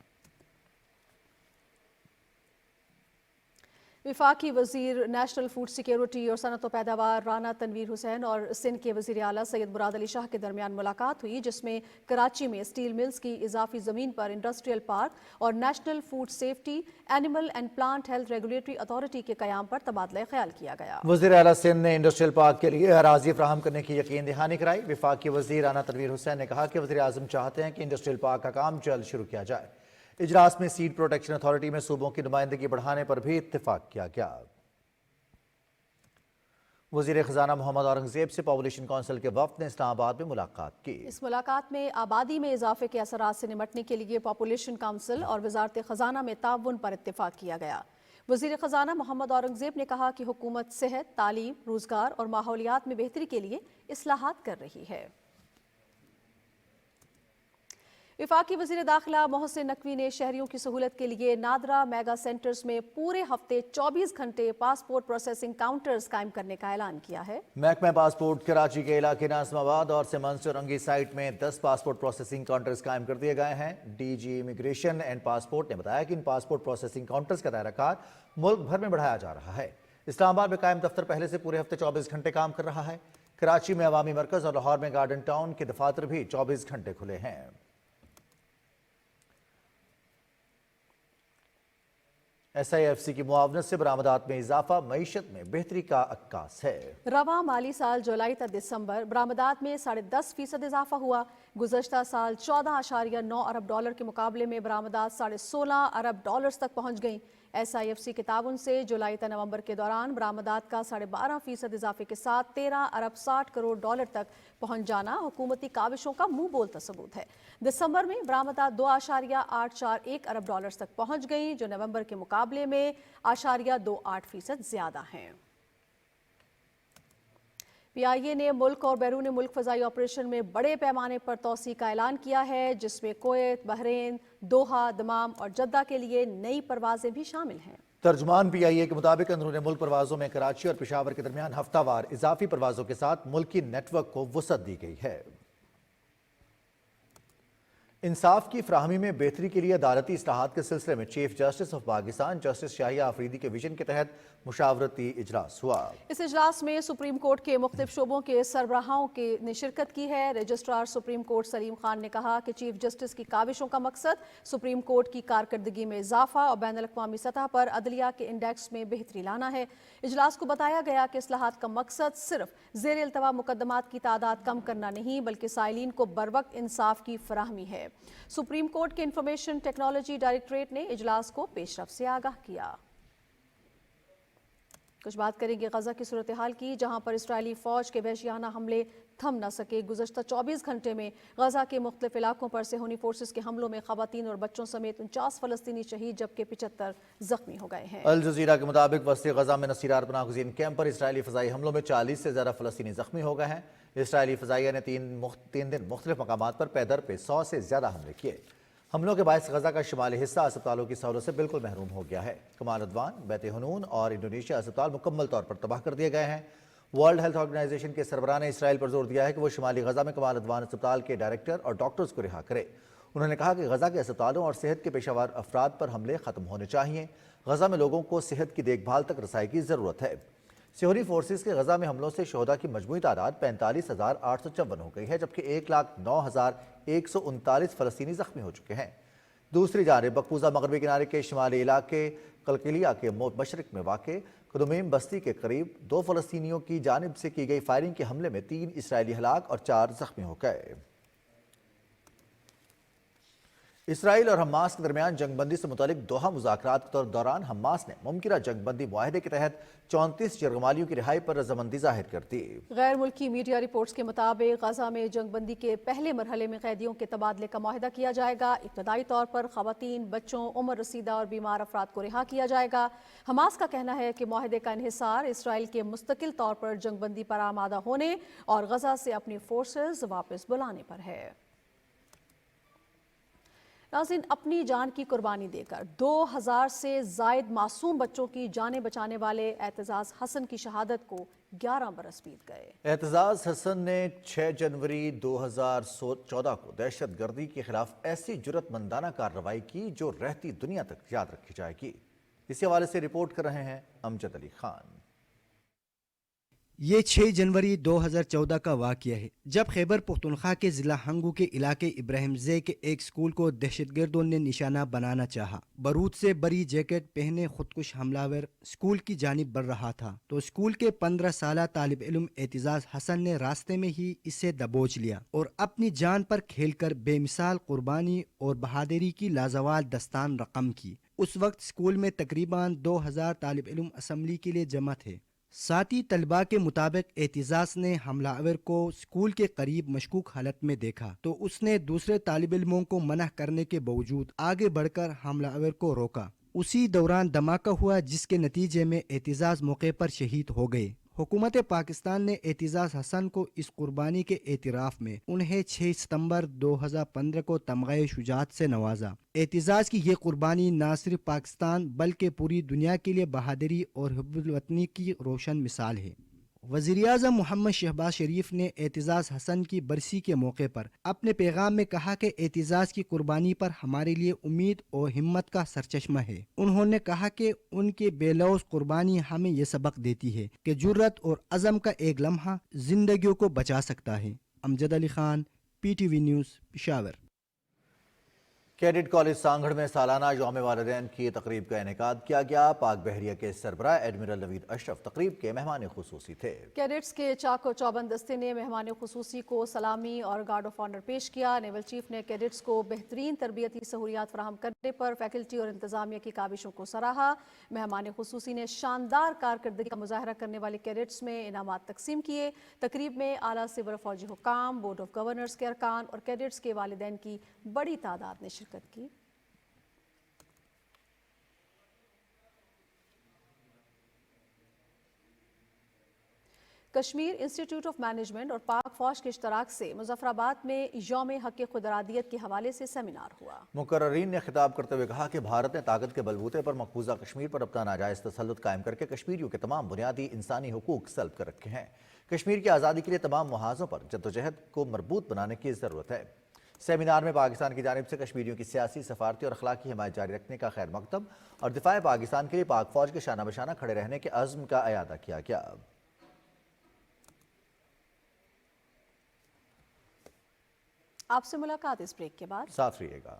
وفاقی وزیر نیشنل فوڈ سیکیورٹی اور صنعت و پیداوار رانا تنویر حسین اور سندھ کے وزیر اعلیٰ سید مراد علی شاہ کے درمیان ملاقات ہوئی، جس میں کراچی میں اسٹیل ملز کی اضافی زمین پر انڈسٹریل پارک اور national food safety, animal and plant health regulatory authority کے قیام پر تبادلہ خیال کیا گیا۔ وزیر اعلیٰ سندھ نے انڈسٹریل پارک کے لیے اراضی فراہم کرنے کی یقین دہانی کرائی۔ وفاقی وزیر رانا تنویر حسین نے کہا کہ وزیر اعظم چاہتے ہیں کہ انڈسٹریل پارک کا کام جلد شروع کیا جائے۔ اجلاس میں سیڈ پروٹیکشن اتھارٹی میں صوبوں کی نمائندگی بڑھانے پر بھی اتفاق کیا گیا۔ وزیر خزانہ محمد اورنگزیب سے پاپولیشن کونسل کے وفد نے اسلام آباد میں ملاقات کی۔ اس ملاقات میں آبادی میں اضافے کے اثرات سے نمٹنے کے لیے پاپولیشن کونسل اور وزارت خزانہ میں تعاون پر اتفاق کیا گیا۔ وزیر خزانہ محمد اورنگزیب نے کہا کہ حکومت صحت، تعلیم، روزگار اور ماحولیات میں بہتری کے لیے اصلاحات کر رہی ہے۔ وفاقی وزیر داخلہ محسن نقوی نے شہریوں کی سہولت کے لیے نادرا میگا سینٹرز میں پورے ہفتے 24 گھنٹے پاسپورٹ پروسیسنگ کاؤنٹرز قائم کرنے کا اعلان کیا ہے۔ محکمہ پاسپورٹ کراچی کے علاقے ناظم آباد اور سیمنز چورنگی سائٹ میں 10 پاسپورٹ پروسیسنگ کاؤنٹرز قائم کر دیے گئے ہیں۔ DG امیگریشن اینڈ پاسپورٹ نے بتایا کہ ان پاسپورٹ پروسیسنگ کاؤنٹرز کا دائرہ کار ملک بھر میں بڑھایا جا رہا ہے۔ اسلام آباد میں قائم دفتر پہلے سے پورے ہفتے 24 گھنٹے کام کر رہا ہے۔ کراچی میں عوامی مرکز اور لاہور میں گارڈن ٹاؤن کے دفاتر بھی 24 گھنٹے کھلے ہیں۔ SIFC کی معاونت سے برآمدات میں اضافہ معیشت میں بہتری کا عکاس ہے۔ رواں مالی سال جولائی تا دسمبر برآمدات میں 10.5% اضافہ ہوا۔ گزشتہ سال 14.9 ارب ڈالر کے مقابلے میں برآمدات 16.5 ارب ڈالرز تک پہنچ گئیں۔ SIFC کے تعاون سے جولائی تا نومبر کے دوران برآمدات کا 12.5% اضافے کے ساتھ 13 ارب 60 کروڑ ڈالر تک پہنچ جانا حکومتی کاوشوں کا منہ بولتا ثبوت ہے۔ دسمبر میں برآمدات 2.841 ارب ڈالرز تک پہنچ گئیں، جو نومبر کے مقابلے میں 0.28% زیادہ ہیں۔ PIA نے ملک اور بیرون ملک فضائی آپریشن میں بڑے پیمانے پر توسیع کا اعلان کیا ہے، جس میں کویت، بحرین، دوحہ، دمام اور جدہ کے لیے نئی پروازیں بھی شامل ہیں۔ ترجمان PIA کے مطابق اندرون ملک پروازوں میں کراچی اور پشاور کے درمیان ہفتہ وار اضافی پروازوں کے ساتھ ملکی نیٹ ورک کو وسعت دی گئی ہے۔ انصاف کی فراہمی میں بہتری کے لیے عدالتی اصلاحات کے سلسلے میں chief justice of Pakistan justice Yahya Afridi کے ویژن کے تحت مشاورتی اجلاس ہوا۔ اس اجلاس میں سپریم کورٹ کے مختلف شعبوں کے سربراہوں نے شرکت کی ہے۔ Registrar supreme court Salim Khan نے کہا کہ چیف جسٹس کی کاوشوں کا مقصد سپریم کورٹ کی کارکردگی میں اضافہ اور بین الاقوامی سطح پر عدلیہ کے انڈیکس میں بہتری لانا ہے۔ اجلاس کو بتایا گیا کہ اصلاحات کا مقصد صرف زیر التوا مقدمات کی تعداد کم کرنا نہیں، بلکہ سائلین کو بروقت انصاف کی فراہمی ہے۔ سپریم کورٹ کے انفارمیشن ٹیکنالوجی ڈائریکٹوریٹ نے اجلاس کو پیش رفت سے آگاہ کیا۔ کچھ بات کریں گے غزہ کی صورتحال کی، جہاں پر اسرائیلی فوج کے وحشیانہ حملے تھم نہ سکے۔ گزشتہ 24 گھنٹے میں غزہ کے مختلف علاقوں پر صہیونی فورسز کے حملوں میں خواتین اور بچوں سمیت 49 فلسطینی شہید جبکہ 75 زخمی ہو گئے ہیں۔ الجزیرہ کے مطابق وسطی غزہ میں نصیرات پناہ گزین کیمپ پر اسرائیلی فضائی حملوں میں 40 سے زیادہ فلسطینی زخمی ہو گئے ہیں۔ اسرائیلی فضائیہ نے تین دن مختلف مقامات پر پے در پہ 100 سے زیادہ حملے کیے۔ حملوں کے باعث غزہ کا شمالی حصہ اسپتالوں کی سہولت سے بالکل محروم ہو گیا ہے۔ کمال عدوان، بیت حنون اور انڈونیشیا اسپتال مکمل طور پر تباہ کر دیے گئے ہیں۔ ورلڈ ہیلتھ آرگنائزیشن کے سربراہ نے اسرائیل پر زور دیا ہے کہ وہ شمالی غزہ میں کمال عدوان اسپتال کے ڈائریکٹر اور ڈاکٹرز کو رہا کرے۔ انہوں نے کہا کہ غزہ کے اسپتالوں اور صحت کے پیشہ ور افراد پر حملے ختم ہونے چاہیے۔ غزہ میں لوگوں کو صحت کی دیکھ بھال تک رسائی کی ضرورت ہے۔ صہیونی فورسز کے غزہ میں حملوں سے شہداء کی مجموعی تعداد 45,854 ہو گئی ہے، جبکہ 1,09,139 فلسطینی زخمی ہو چکے ہیں۔ دوسری جانب مقبوضہ مغربی کنارے کے شمالی علاقے قلقلیہ کے مشرق میں واقع قدمیم بستی کے قریب 2 فلسطینیوں کی جانب سے کی گئی فائرنگ کے حملے میں 3 اسرائیلی ہلاک اور 4 زخمی ہو گئے۔ اسرائیل اور حماس کے درمیان جنگ بندی سے متعلق دوحہ مذاکرات کے دوران حماس نے ممکنہ جنگ بندی معاہدے کے تحت 34 یرغمالیوں کی رہائی پر رضامندی ظاہر کر دی۔ غیر ملکی میڈیا رپورٹس کے مطابق غزہ میں جنگ بندی کے پہلے مرحلے میں قیدیوں کے تبادلے کا معاہدہ کیا جائے گا۔ ابتدائی طور پر خواتین، بچوں، عمر رسیدہ اور بیمار افراد کو رہا کیا جائے گا۔ حماس کا کہنا ہے کہ معاہدے کا انحصار اسرائیل کے مستقل طور پر جنگ بندی پر آمادہ ہونے اور غزہ سے اپنی فورسز واپس بلانے پر ہے۔ ناظرین، اپنی جان کی قربانی دے کر 2000 سے زائد معصوم بچوں کی جانیں بچانے والے اعتزاز حسن کی شہادت کو 11 برس بیت گئے۔ اعتزاز حسن نے 6 جنوری 2014 کو دہشت گردی کے خلاف ایسی جرأت مندانہ کارروائی کی جو رہتی دنیا تک یاد رکھی جائے گی۔ اسی حوالے سے رپورٹ کر رہے ہیں امجد علی خان۔ یہ 6 جنوری 2014 کا واقعہ ہے جب خیبر پختونخوا کے ضلع ہنگو کے علاقے ابراہیم زے کے ایک سکول کو دہشت گردوں نے نشانہ بنانا چاہا۔ بارود سے بری جیکٹ پہنے خودکش حملہ ور سکول کی جانب بڑھ رہا تھا تو سکول کے 15 سالہ طالب علم اعتزاز حسن نے راستے میں ہی اسے دبوچ لیا اور اپنی جان پر کھیل کر بے مثال قربانی اور بہادری کی لازوال داستان رقم کی۔ اس وقت سکول میں تقریباً 2000 طالب علم اسمبلی کے لیے جمع تھے۔ ساتھی طلباء کے مطابق اعتزاز نے حملہ آور کو سکول کے قریب مشکوک حالت میں دیکھا تو اس نے دوسرے طالب علموں کو منع کرنے کے باوجود آگے بڑھ کر حملہ آور کو روکا۔ اسی دوران دھماکہ ہوا جس کے نتیجے میں اعتزاز موقع پر شہید ہو گئے۔ حکومت پاکستان نے اعتزاز حسن کو اس قربانی کے اعتراف میں انہیں 6 ستمبر 2015 کو تمغہ شجاعت سے نوازا۔ اعتزاز کی یہ قربانی نہ صرف پاکستان بلکہ پوری دنیا کے لیے بہادری اور حب الوطنی کی روشن مثال ہے۔ وزیراعظم محمد شہباز شریف نے اعتزاز حسن کی برسی کے موقع پر اپنے پیغام میں کہا کہ اعتزاز کی قربانی پر ہمارے لیے امید اور ہمت کا سرچشمہ ہے۔ انہوں نے کہا کہ ان کی بے لوث قربانی ہمیں یہ سبق دیتی ہے کہ جرأت اور عزم کا ایک لمحہ زندگیوں کو بچا سکتا ہے۔ Amjad Ali Khan, PTV news, Peshawar. Cadet college Sanghar میں سالانہ یوم والدین کی تقریب کا انعقاد کیا گیا۔ پاک بحریہ کے سربراہ ایڈمرل نوید اشرف تقریب کے مہمان خصوصی تھے۔ کیڈٹس کے چاق و چوبند دستے نے مہمان خصوصی کو سلامی اور گارڈ آف آنر پیش کیا۔ نیول چیف نے کیڈٹس کو بہترین تربیتی سہولیات فراہم کرنے پر فیکلٹی اور انتظامیہ کی کاوشوں کو سراہا۔ مہمان خصوصی نے شاندار کارکردگی کا مظاہرہ کرنے والے کیڈٹس میں انعامات تقسیم کیے۔ تقریب میں اعلیٰ سول فوجی حکام، بورڈ آف گورنرز کے ارکان اور کیڈٹس کے والدین کی بڑی تعداد نے شرکت کی۔ کشمیر انسٹیٹیوٹ آف مینجمنٹ اور پاک فوج کے اشتراک سے مظفر آباد میں یوم حق خودارادیت کے حوالے سے سیمینار ہوا۔ مقررین نے خطاب کرتے ہوئے کہا کہ بھارت نے طاقت کے بلبوتے پر مقبوضہ کشمیر پر اپنا ناجائز تسلط قائم کر کے کشمیریوں کے تمام بنیادی انسانی حقوق سلب کر رکھے ہیں۔ کشمیر کی آزادی کے لیے تمام محاذوں پر جدوجہد کو مربوط بنانے کی ضرورت ہے۔ سیمینار میں پاکستان کی جانب سے کشمیریوں کی سیاسی، سفارتی اور اخلاقی حمایت جاری رکھنے کا خیر مقدم اور دفاع پاکستان کے لیے پاک فوج کے شانہ بشانہ کھڑے رہنے کے عزم کا اعادہ کیا گیا۔ آپ سے ملاقات اس بریک کے بعد، ساتھ رہیے گا۔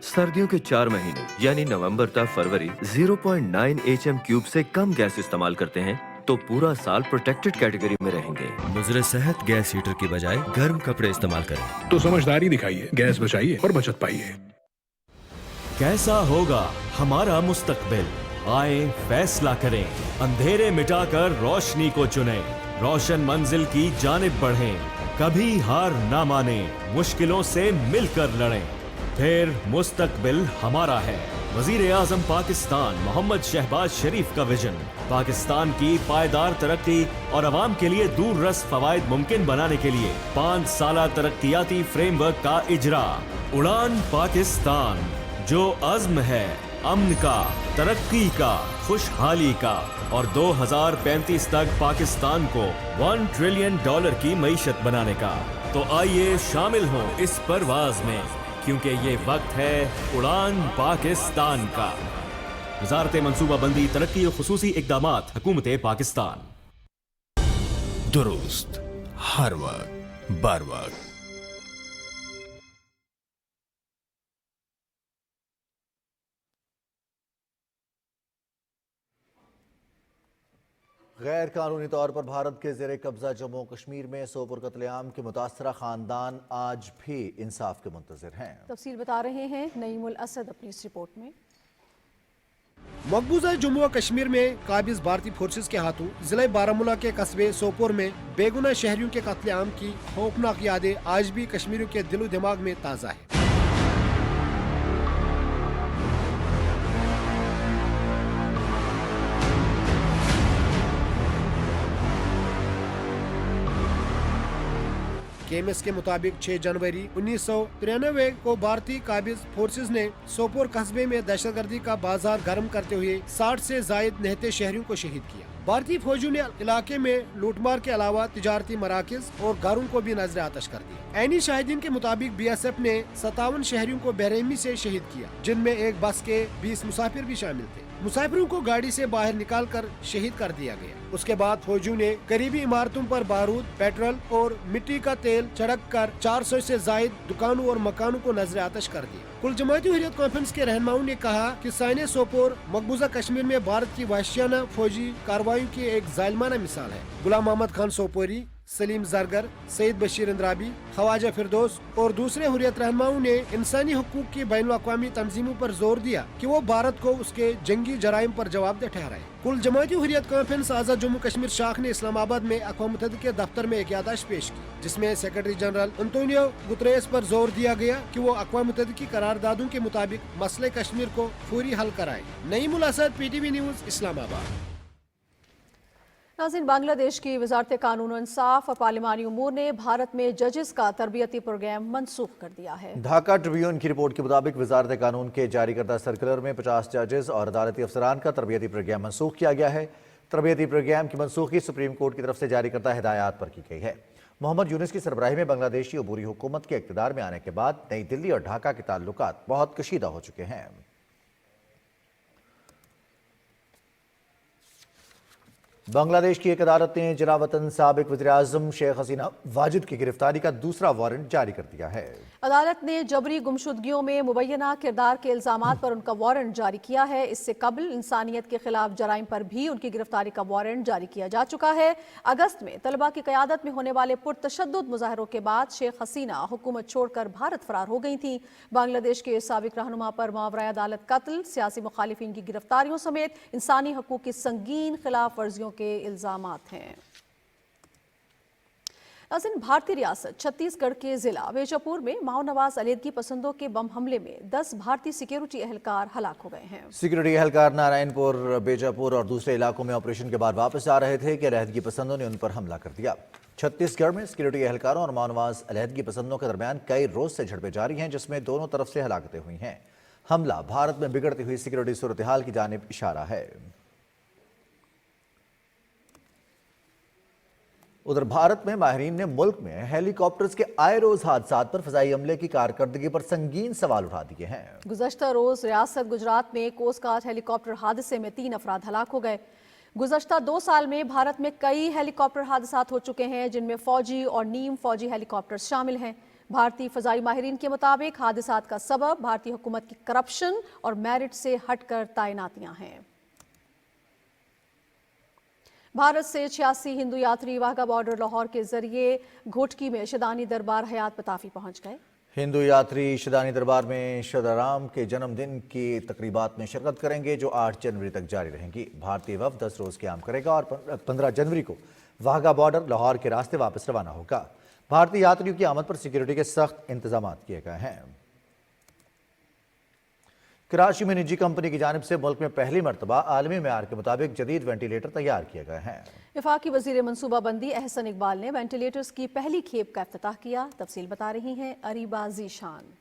سردیوں کے 4 مہینے یعنی نومبر تا فروری 0.9 HM کیوب سے کم گیس استعمال کرتے ہیں तो पूरा साल प्रोटेक्टेड कैटेगरी में रहेंगे। मुजरे सेहत गैस हीटर की बजाय गर्म कपड़े इस्तेमाल करें। तो समझदारी दिखाइए, गैस बचाइए और बचत पाइए। कैसा होगा हमारा मुस्तकबिल? आए फैसला करें, अंधेरे मिटाकर रोशनी को चुनें, रोशन मंजिल की जानिब बढ़ें, कभी हार ना माने, मुश्किलों से मिलकर लड़ें, फिर मुस्तकबिल हमारा है। वजीर आजम पाकिस्तान मोहम्मद शहबाज शरीफ का विजन, पाकिस्तान की पायदार तरक्की और अवाम के लिए दूर रस फवायद मुमकिन बनाने के लिए 5 साला तरक्याती फ्रेमवर्क का इजरा। उड़ान पाकिस्तान, जो अज़्म है अमन का, तरक्की का, खुशहाली का और 2035 तक पाकिस्तान को $1 ट्रिलियन की मईशत बनाने का। तो आइए शामिल हों इस परवाज में, क्योंकि ये वक्त है उड़ान पाकिस्तान का। वजारत मंसूबाबंदी, तरक्की और खुसूसी इक़दामात, हुकूमत पाकिस्तान। दुरुस्त, हर वक्त, बर वक्त। गैर कानूनी तौर पर भारत के ज़ेरे कब्जा जम्मू कश्मीर में सोपुर कत्लेआम के मुतासरा खानदान आज भी इंसाफ के मुंतज़िर हैं। तफसील बता रहे हैं नईमुल असद अपनी इस रिपोर्ट में। मकबूजा जम्मू व कश्मीर में काबिज भारतीय फोर्सेस के हाथों जिले बारामूला के कस्बे सोपोर में बेगुनाह शहरियों के कत्लेआम की खौफनाक यादें आज भी कश्मीरियों के दिलो दिमाग में ताज़ा है। केएमएस के मुताबिक 6 जनवरी 1993 को भारतीय काबिज फोर्सेस ने सोपोर कस्बे में दहशतगर्दी का बाजार गर्म करते हुए 60 से जायद निहत्ते शहरियों को शहीद किया। भारतीय फौजियों ने इलाके में लूटमार के अलावा तिजारती मराकज और घरों को भी नजर आतश कर दिया। ऐनी शाहिदीन के मुताबिक बीएसएफ ने 57 शहरियों को बेरहमी से शहीद किया, जिनमें एक बस के 20 मुसाफिर भी शामिल थे। मुसाफिरों को गाड़ी से बाहर निकालकर शहीद कर दिया गया। उसके बाद फौजियों ने करीबी इमारतों पर बारूद, पेट्रोल और मिट्टी का तेल छिड़क कर 400 से जायद दुकानों और मकानों को नजर आतश कर दिया। कुल जमाती हुर्रियत कॉन्फ्रेंस के रहनुमाओं ने कहा कि साइने सोपोर मकबूजा कश्मीर में भारत की वहशियाना फौजी कार्रवाई की एक जालिमाना मिसाल है। गुलाम मोहम्मद खान सोपोरी, सलीम जरगर, सईद बशीर इंद्राबी, ख्वाजा फिरदौस और दूसरे हुर्रियत रहनुमाओं ने इंसानी हकूक की बैनुल-अक़वामी तंजीमों पर जोर दिया कि वो भारत को उसके जंगी जराइम पर जवाबदेह ठहराए। कुल जमाती हुर्रियत कॉन्फ्रेंस आज़ाद जम्मू कश्मीर शाख ने इस्लामाबाद में अक़वाम मुत्तहिदा के दफ्तर में एक याददाश्त पेश की, जिसमें सेक्रेटरी जनरल अंतोनियो गुतरेस पर जोर दिया गया कि वो अक़वाम मुत्तहिदा की करारदादों के मुताबिक मसले कश्मीर को फौरी हल कराए। Naimul Asad, PTV news, Islamabad. नाज़रीन, बांग्लादेश की वजारत कानून और इंसाफ और पार्लिमानी उमूर ने भारत में जजेस का तरबियती प्रोग्राम मनसूख कर दिया है। ढाका ट्रिब्यून की रिपोर्ट के मुताबिक वजारत कानून के जारी करदा सर्कुलर में 50 जजेस और अदालती अफसरान का तरबियती प्रोग्राम मनसूख किया गया है। तरबियती प्रोग्राम की मनसूखी सुप्रीम कोर्ट की तरफ से जारी करदा हिदायत पर की गई है। मोहम्मद यूनुस की सरबराही में बांग्लादेशी अबूरी हुकूमत के इक़्तिदार में आने के बाद नई दिल्ली और ढाका के ताल्लुकात बहुत कशीदा हो चुके हैं। बांग्लादेश की एक अदालत ने जना वतन साबिक वज़ीर आज़म शेख हसीना वाजिद की गिरफ्तारी का दूसरा वारंट जारी कर दिया है। अदालत ने जबरी गुमशुदगियों में मुबैना किरदार के इल्जामात पर उनका वारंट जारी किया है। इससे कबल इंसानियत के खिलाफ जराइम पर भी उनकी गिरफ्तारी का वारंट जारी किया जा चुका है। अगस्त में तलबा की क़यादत में होने वाले पुरतशद्दुद मुजाहरों के बाद शेख हसीना हुकूमत छोड़कर भारत फरार हो गई थी। बांग्लादेश के साबिक रहनुमा पर मावरा अदालत कत्ल, सियासी मुखालिफिन की गिरफ्तारियों समेत इंसानी हकूक की संगीन खिलाफ वर्जियों के इल्जामात हैं। भारतीय रियासत छत्तीसगढ़ के जिला बेजापुर में माओ नवाज अलहदगी पसंदों के बम हमले में 10 भारतीय सिक्योरिटी एहलकार हलाक हो गए हैं। सिक्योरिटी एहलकार नारायणपुर, बेजापुर और दूसरे इलाकों में ऑपरेशन के बाद वापस आ रहे थे कि अलहदगी पसंदों ने उन पर हमला कर दिया। छत्तीसगढ़ में सिक्योरिटी एहलकारों और माओ नवाज अलहदगी पसंदों के दरमियान कई रोज से झड़पें जारी हैं, जिसमें दोनों तरफ से हलाकतें हुई हैं। हमला भारत में बिगड़ती हुई सिक्योरिटी सूरत हाल की जानिब इशारा है। उधर भारत में माहिरीन ने मुल्क में हेलीकॉप्टर्स के आए रोज हादसात पर फजाई अमले की कारकर्दगी पर संगीन सवाल उठा दिए हैं। गुज़श्ता रोज रियासत गुजरात में कोस्ट गार्ड हेलीकॉप्टर हादसे में 3 अफराद हलाक हो गए। गुज़श्ता 2 साल में भारत में कई हेलीकॉप्टर हादसात हो चुके हैं, जिनमें फौजी और नीम फौजी हेलीकॉप्टर शामिल हैं। भारतीय फजाई माहिरीन के मुताबिक हादसात का सबब भारतीय हुकूमत की करप्शन और मेरिट से हटकर तैनातियां हैं। भारत से 86 हिंदू यात्री वाघा बॉर्डर लाहौर के जरिए घोटकी में शदानी दरबार हयात पताफी पहुंच गए। हिंदू यात्री शदानी दरबार में शदाराम के जन्मदिन की तकरीबात में शिरकत करेंगे जो 8 जनवरी तक जारी रहेंगी। भारतीय वफ़द 10 रोज़ क़याम करेगा और 15 जनवरी को वाघा बॉर्डर लाहौर के रास्ते वापस रवाना होगा। भारतीय यात्रियों की आमद पर सिक्योरिटी के सख्त इंतजाम किए गए हैं। कराची में निजी कंपनी की जानिब से मुल्क में पहली मरतबा आलमी मेयार के मुताबिक जदीद वेंटिलेटर तैयार किए गए हैं। वफाकी वजीर मनसूबाबंदी एहसन इकबाल ने वेंटिलेटर्स की पहली खेप का इफ्तिताह किया। तफसील बता रही हैं अरीबा ज़ीशान।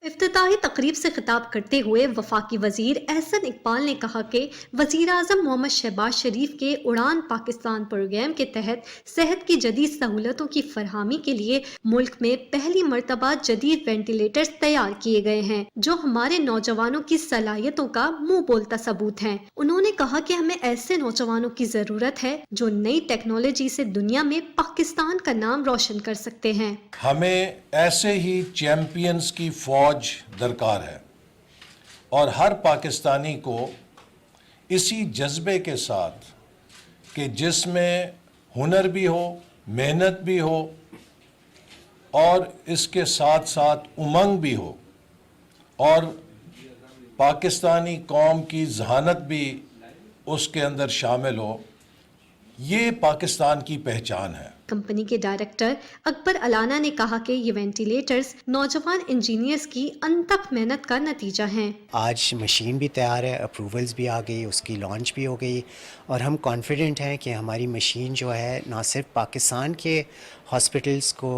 इफ्तिताही तकरीब से खिताब करते हुए वफाकी वजीर एहसन इकबाल ने कहा कि वजीर आज़म मोहम्मद शहबाज शरीफ के उड़ान पाकिस्तान प्रोग्राम के तहत सेहत की जदीद सहूलतों की फरहमी के लिए मुल्क में पहली मरतबा जदीद वेंटिलेटर्स तैयार किए गए हैं जो हमारे नौजवानों की सलाहियतों का मुंह बोलता सबूत हैं। उन्होंने कहा कि हमें ऐसे नौजवानों की जरूरत है जो नई टेक्नोलॉजी से दुनिया में पाकिस्तान का नाम रोशन कर सकते हैं। हमें ऐसे ही चैंपियंस की फौज दरकार है और हर पाकिस्तानी को इसी जज्बे के साथ कि जिसमें हुनर भी हो, मेहनत भी हो और इसके साथ साथ उमंग भी हो और पाकिस्तानी कौम की जहानत भी उसके अंदर शामिल हो, ये पाकिस्तान की पहचान है। कंपनी के डायरेक्टर अकबर अलाना ने कहा कि ये वेंटिलेटर्स नौजवान इंजीनियर्स की अनथक मेहनत का नतीजा हैं। आज मशीन भी तैयार है, अप्रूवल्स भी आ गई, उसकी लॉन्च भी हो गई और हम कॉन्फिडेंट हैं कि हमारी मशीन जो है ना सिर्फ पाकिस्तान के हॉस्पिटल्स को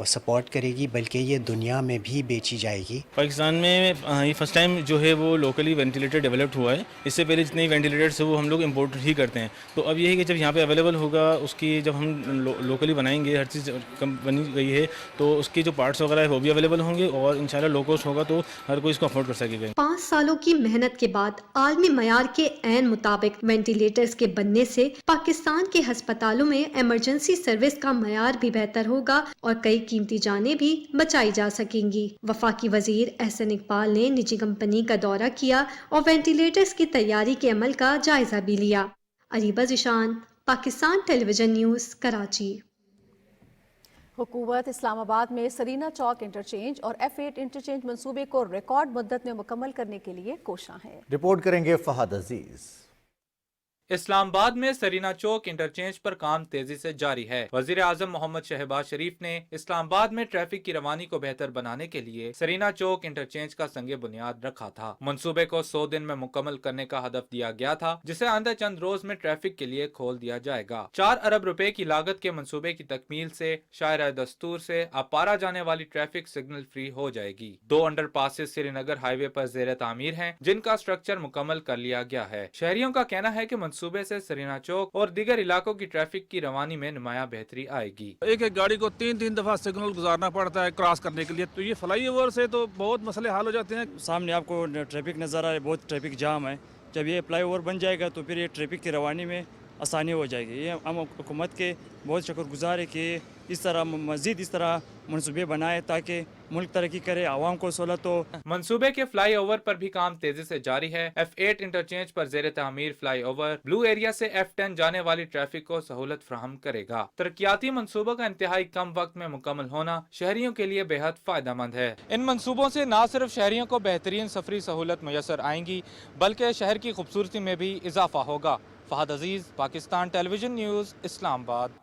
सपोर्ट करेगी बल्कि ये दुनिया में भी बेची जाएगी। पाकिस्तान में ये फर्स्ट टाइम जो है वो लोकली वेंटिलेटर डेवलप्ड हुआ है। इससे पहले जितने वेंटिलेटर्स है वो हम लोग इम्पोर्ट ही करते हैं। तो अब ये है कि जब यहाँ पे अवेलेबल होगा, उसकी जब हम लोकली बनाएंगे, हर चीज़ बनी गई है तो उसके जो पार्ट्स वगैरह है वो भी अवेलेबल होंगे और इंशाल्लाह लो कॉस्ट होगा तो हर कोई इसको अफोर्ड कर सकेगा। 5 सालों की मेहनत के बाद आलमी मयार के ऐन मुताबिक वेंटिलेटर्स के बनने से पाकिस्तान के अस्पतालों में इमरजेंसी सर्विस का मयार भी बेहतर होगा और कई कीमती जानें भी बचाई जा सकेंगी। वफाकी वजीर एहसन इकबाल ने निजी कंपनी का दौरा किया और वेंटिलेटर्स की तैयारी के अमल का जायजा भी लिया। Ariba Zeeshan, Pakistan television news, Karachi. हुकूमत इस्लामाबाद में सरीना चौक इंटरचेंज और F8 इंटरचेंज मंसूबे को रिकॉर्ड मुद्दत में मुकम्मल करने के लिए कोशां है। रिपोर्ट करेंगे फहद अजीज। इस्लामाबाद में सरीना चौक इंटरचेंज पर काम तेजी से जारी है। वजीर आजम मोहम्मद शहबाज शरीफ ने इस्लामाबाद में ट्रैफिक की रवानी को बेहतर बनाने के लिए सरीना चौक इंटरचेंज का संगे बुनियाद रखा था। मंसूबे को 100 दिन में मुकम्मल करने का हदफ दिया गया था, जिसे आंदा चंद रोज में ट्रैफिक के लिए खोल दिया जाएगा। 4 अरब रुपए की लागत के मंसूबे की तकमील से शायरा दस्तूर से अपारा जाने वाली ट्रैफिक सिग्नल फ्री हो जाएगी। 2 अंडरपासेस श्रीनगर हाईवे पर जेर तामीर हैं, जिनका स्ट्रक्चर मुकम्मल कर लिया गया है। शहरियों का कहना है कि सूबे से सरीना चौक और दीगर इलाकों की ट्रैफिक की रवानी में नुमाया बेहतरी आएगी। एक गाड़ी को 3 दफा सिग्नल गुजारना पड़ता है क्रॉस करने के लिए, तो ये फ्लाई ओवर से तो बहुत मसले हल हो जाते हैं। सामने आपको ट्रैफिक नजर आ रहा है, बहुत ट्रैफिक जाम है। जब ये फ्लाई ओवर बन जाएगा तो फिर ये ट्रैफिक की रवानी में आसानी हो जाएगी। ये हम हुकूमत के बहुत शुक्रगुजार है कि इस तरह मज़ीद इस तरह मनसूबे बनाए ताकि मुल्क तरक्की करे, आवाम को सहूलत हो। मंसूबे के फ्लाई ओवर पर भी काम तेजी से जारी है। F8 इंटरचेंज पर जेर तामीर फ्लाई ओवर ब्लू एरिया से F10 जाने वाली ट्रैफिक को सहूलत फराहम करेगा। तरक्याती मंसूबों का इंतहाई कम वक्त में मुकम्मल होना शहरियों के लिए बेहद फायदेमंद है। इन मंसूबों से न सिर्फ शहरियों को बेहतरीन सफरी सहूलत मुयसर आएंगी बल्कि शहर की खूबसूरती में भी इजाफा होगा। फहद अजीज, पाकिस्तान टेलीविजन न्यूज़, इस्लामाबाद।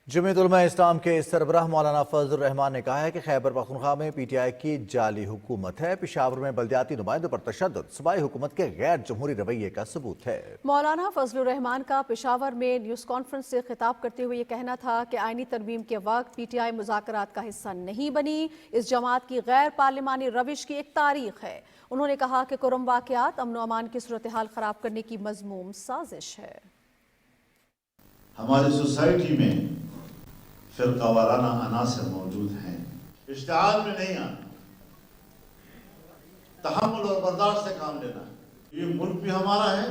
जमीयत उलमा इस्लाम के सरबराह मौलाना फजल रहमान ने कहा है कि खैबर पख्तूनख्वा में PTI की जाली हुकूमत है। पेशावर में बल्दियाती नुमाइंदों पर तशद्दुद सूबाई हुकूमत के गैर जमहूरी रवैये का सबूत है। मौलाना फजल रहमान का पेशावर में न्यूज़ कॉन्फ्रेंस से खिताब करते हुए ये कहना था कि आईनी तरमीम के वक्त PTI मुज़ाकरात का हिस्सा नहीं बनी। इस जमात की गैर पार्लिमानी रविश की एक तारीख है। उन्होंने कहा कि कुरम वाक़यात अमन अमान की सूरत हाल खराब करने की मज़मूम साजिश है। हमारी सोसाइटी में फिरका वाराना अनासर मौजूद हैं, इश्तिहाद में नहीं आना, तहम्मुल और बर्दाश्त से काम लेना है। ये मुल्क भी हमारा है,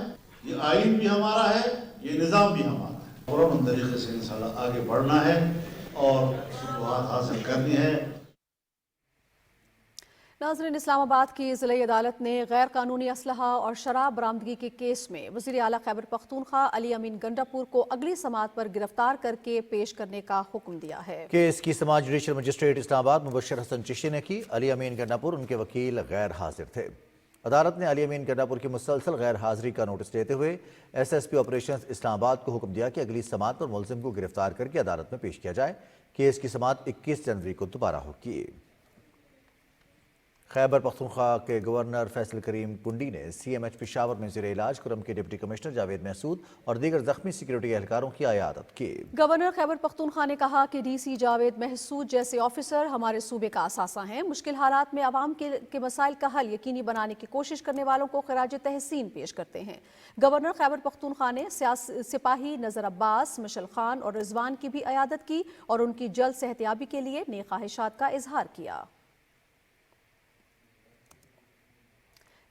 ये आइन भी हमारा है, ये निज़ाम भी हमारा है। पुरअमन तरीके से इंशाअल्लाह आगे बढ़ना है और फतवाहत हासिल करनी है। नाज़रीन, इस्लामाबाद की ज़िला अदालत ने गैर कानूनी असलहा और शराब बरामदगी के केस में वज़ीर आला खैबर पख्तूनख्वा अली अमीन गंडापुर को अगली समाअत पर गिरफ्तार करके पेश करने का हुक्म दिया है। केस की समाअत जुडिशल मजिस्ट्रेट इस्लामाबाद मुबशर हसन चिश्ती ने की। अली अमीन गंडापुर उनके वकील गैर हाजिर थे। अदालत ने अली अमीन गंडापुर की मुसलसल गैर हाजिरी का नोटिस देते हुए SSP ऑपरेशंस इस्लामाबाद को हुक्म दिया कि अगली समाअत पर मुलजिम को गिरफ्तार करके अदालत में पेश किया जाए। केस की समाअत 21 जनवरी को दोबारा होगी। खैबर पख्तूनख्वा के गवर्नर फैसल करीम पुंडी ने CMH पेशावर में ज़ेरे इलाज कुरम के डिप्टी कमिश्नर जावेद महसूद और दीगर जख्मी सिक्योरिटी एहलकारों की इयादत की। गवर्नर खैबर पख्तूनख्वा ने कहा कि DC जावेद महसूद जैसे ऑफिसर हमारे सूबे का असासा हैं। मुश्किल हालात में आवाम के मसाइल का हल यकीनी बनाने की कोशिश करने वालों को खराज तहसीन पेश करते हैं। गवर्नर खैबर पख्तूनख्वा ने सिपाही नज़र अब्बास, मशल खान और रिजवान की भी इयादत की और उनकी जल्द सेहतयाबी के लिए नेक ख्वाहिशात का इजहार किया।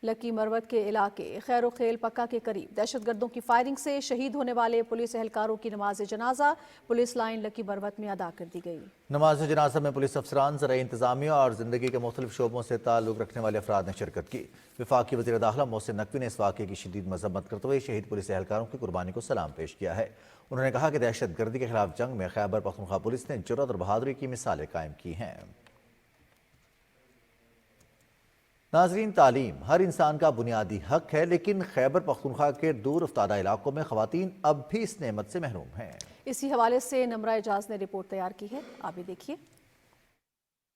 लकी मरवत के इलाके खैरो खेल पक्का के करीब दहशतगर्दों की फायरिंग से शहीद होने वाले पुलिस एहलकारों की नमाज जनाजा पुलिस लाइन लकी मरवत में अदा कर दी गई। नमाज जनाजा में पुलिस अफसरान, ज़राई इंतजामिया और ज़िंदगी के मुख्तलिफ शोबों से ताल्लुक़ रखने वाले अफराद ने शिरकत की। वफाकी वज़ीर दाखिला मोहसिन नकवी ने इस वाक़े की शदीद मज़म्मत करते हुए शहीद पुलिस एहलकारों की कुर्बानी को सलाम पेश किया है। उन्होंने कहा कि दहशत गर्दी के खिलाफ जंग में खैबर पख्तूनख्वा पुलिस ने जुर्रत और बहादुरी की मिसालें कायम की हैं। नाज़रीन, तालीम हर इंसान का बुनियादी हक है, लेकिन खैबर पख्तूनख्वा के दूर अफ्तादा इलाकों में ख़वातीन अब भी इस नेमत से महरूम हैं। इसी हवाले से नमरा एजाज ने रिपोर्ट तैयार की है, आप भी देखिए।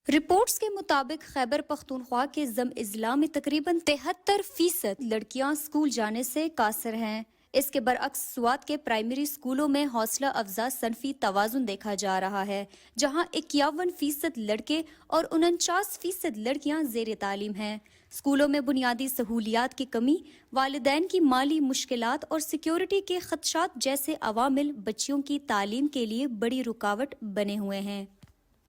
रिपोर्ट्स के मुताबिक खैबर पख्तूनख्वा के ज़म इज़ला में तकरीबन 73% लड़कियां स्कूल जाने से कासिर हैं। इसके बरअक्स स्वात के प्राइमरी स्कूलों में हौसला अफजा सनफी तवाज़ुन देखा जा रहा है, जहां 51% लड़के और 49% लड़कियां ज़ेर तालीम हैं। स्कूलों में बुनियादी सहूलियात की कमी, वालिदैन की माली मुश्किलात और सिक्योरिटी के खदशात जैसे अवामिल बच्चियों की तालीम के लिए बड़ी रुकावट बने हुए हैं।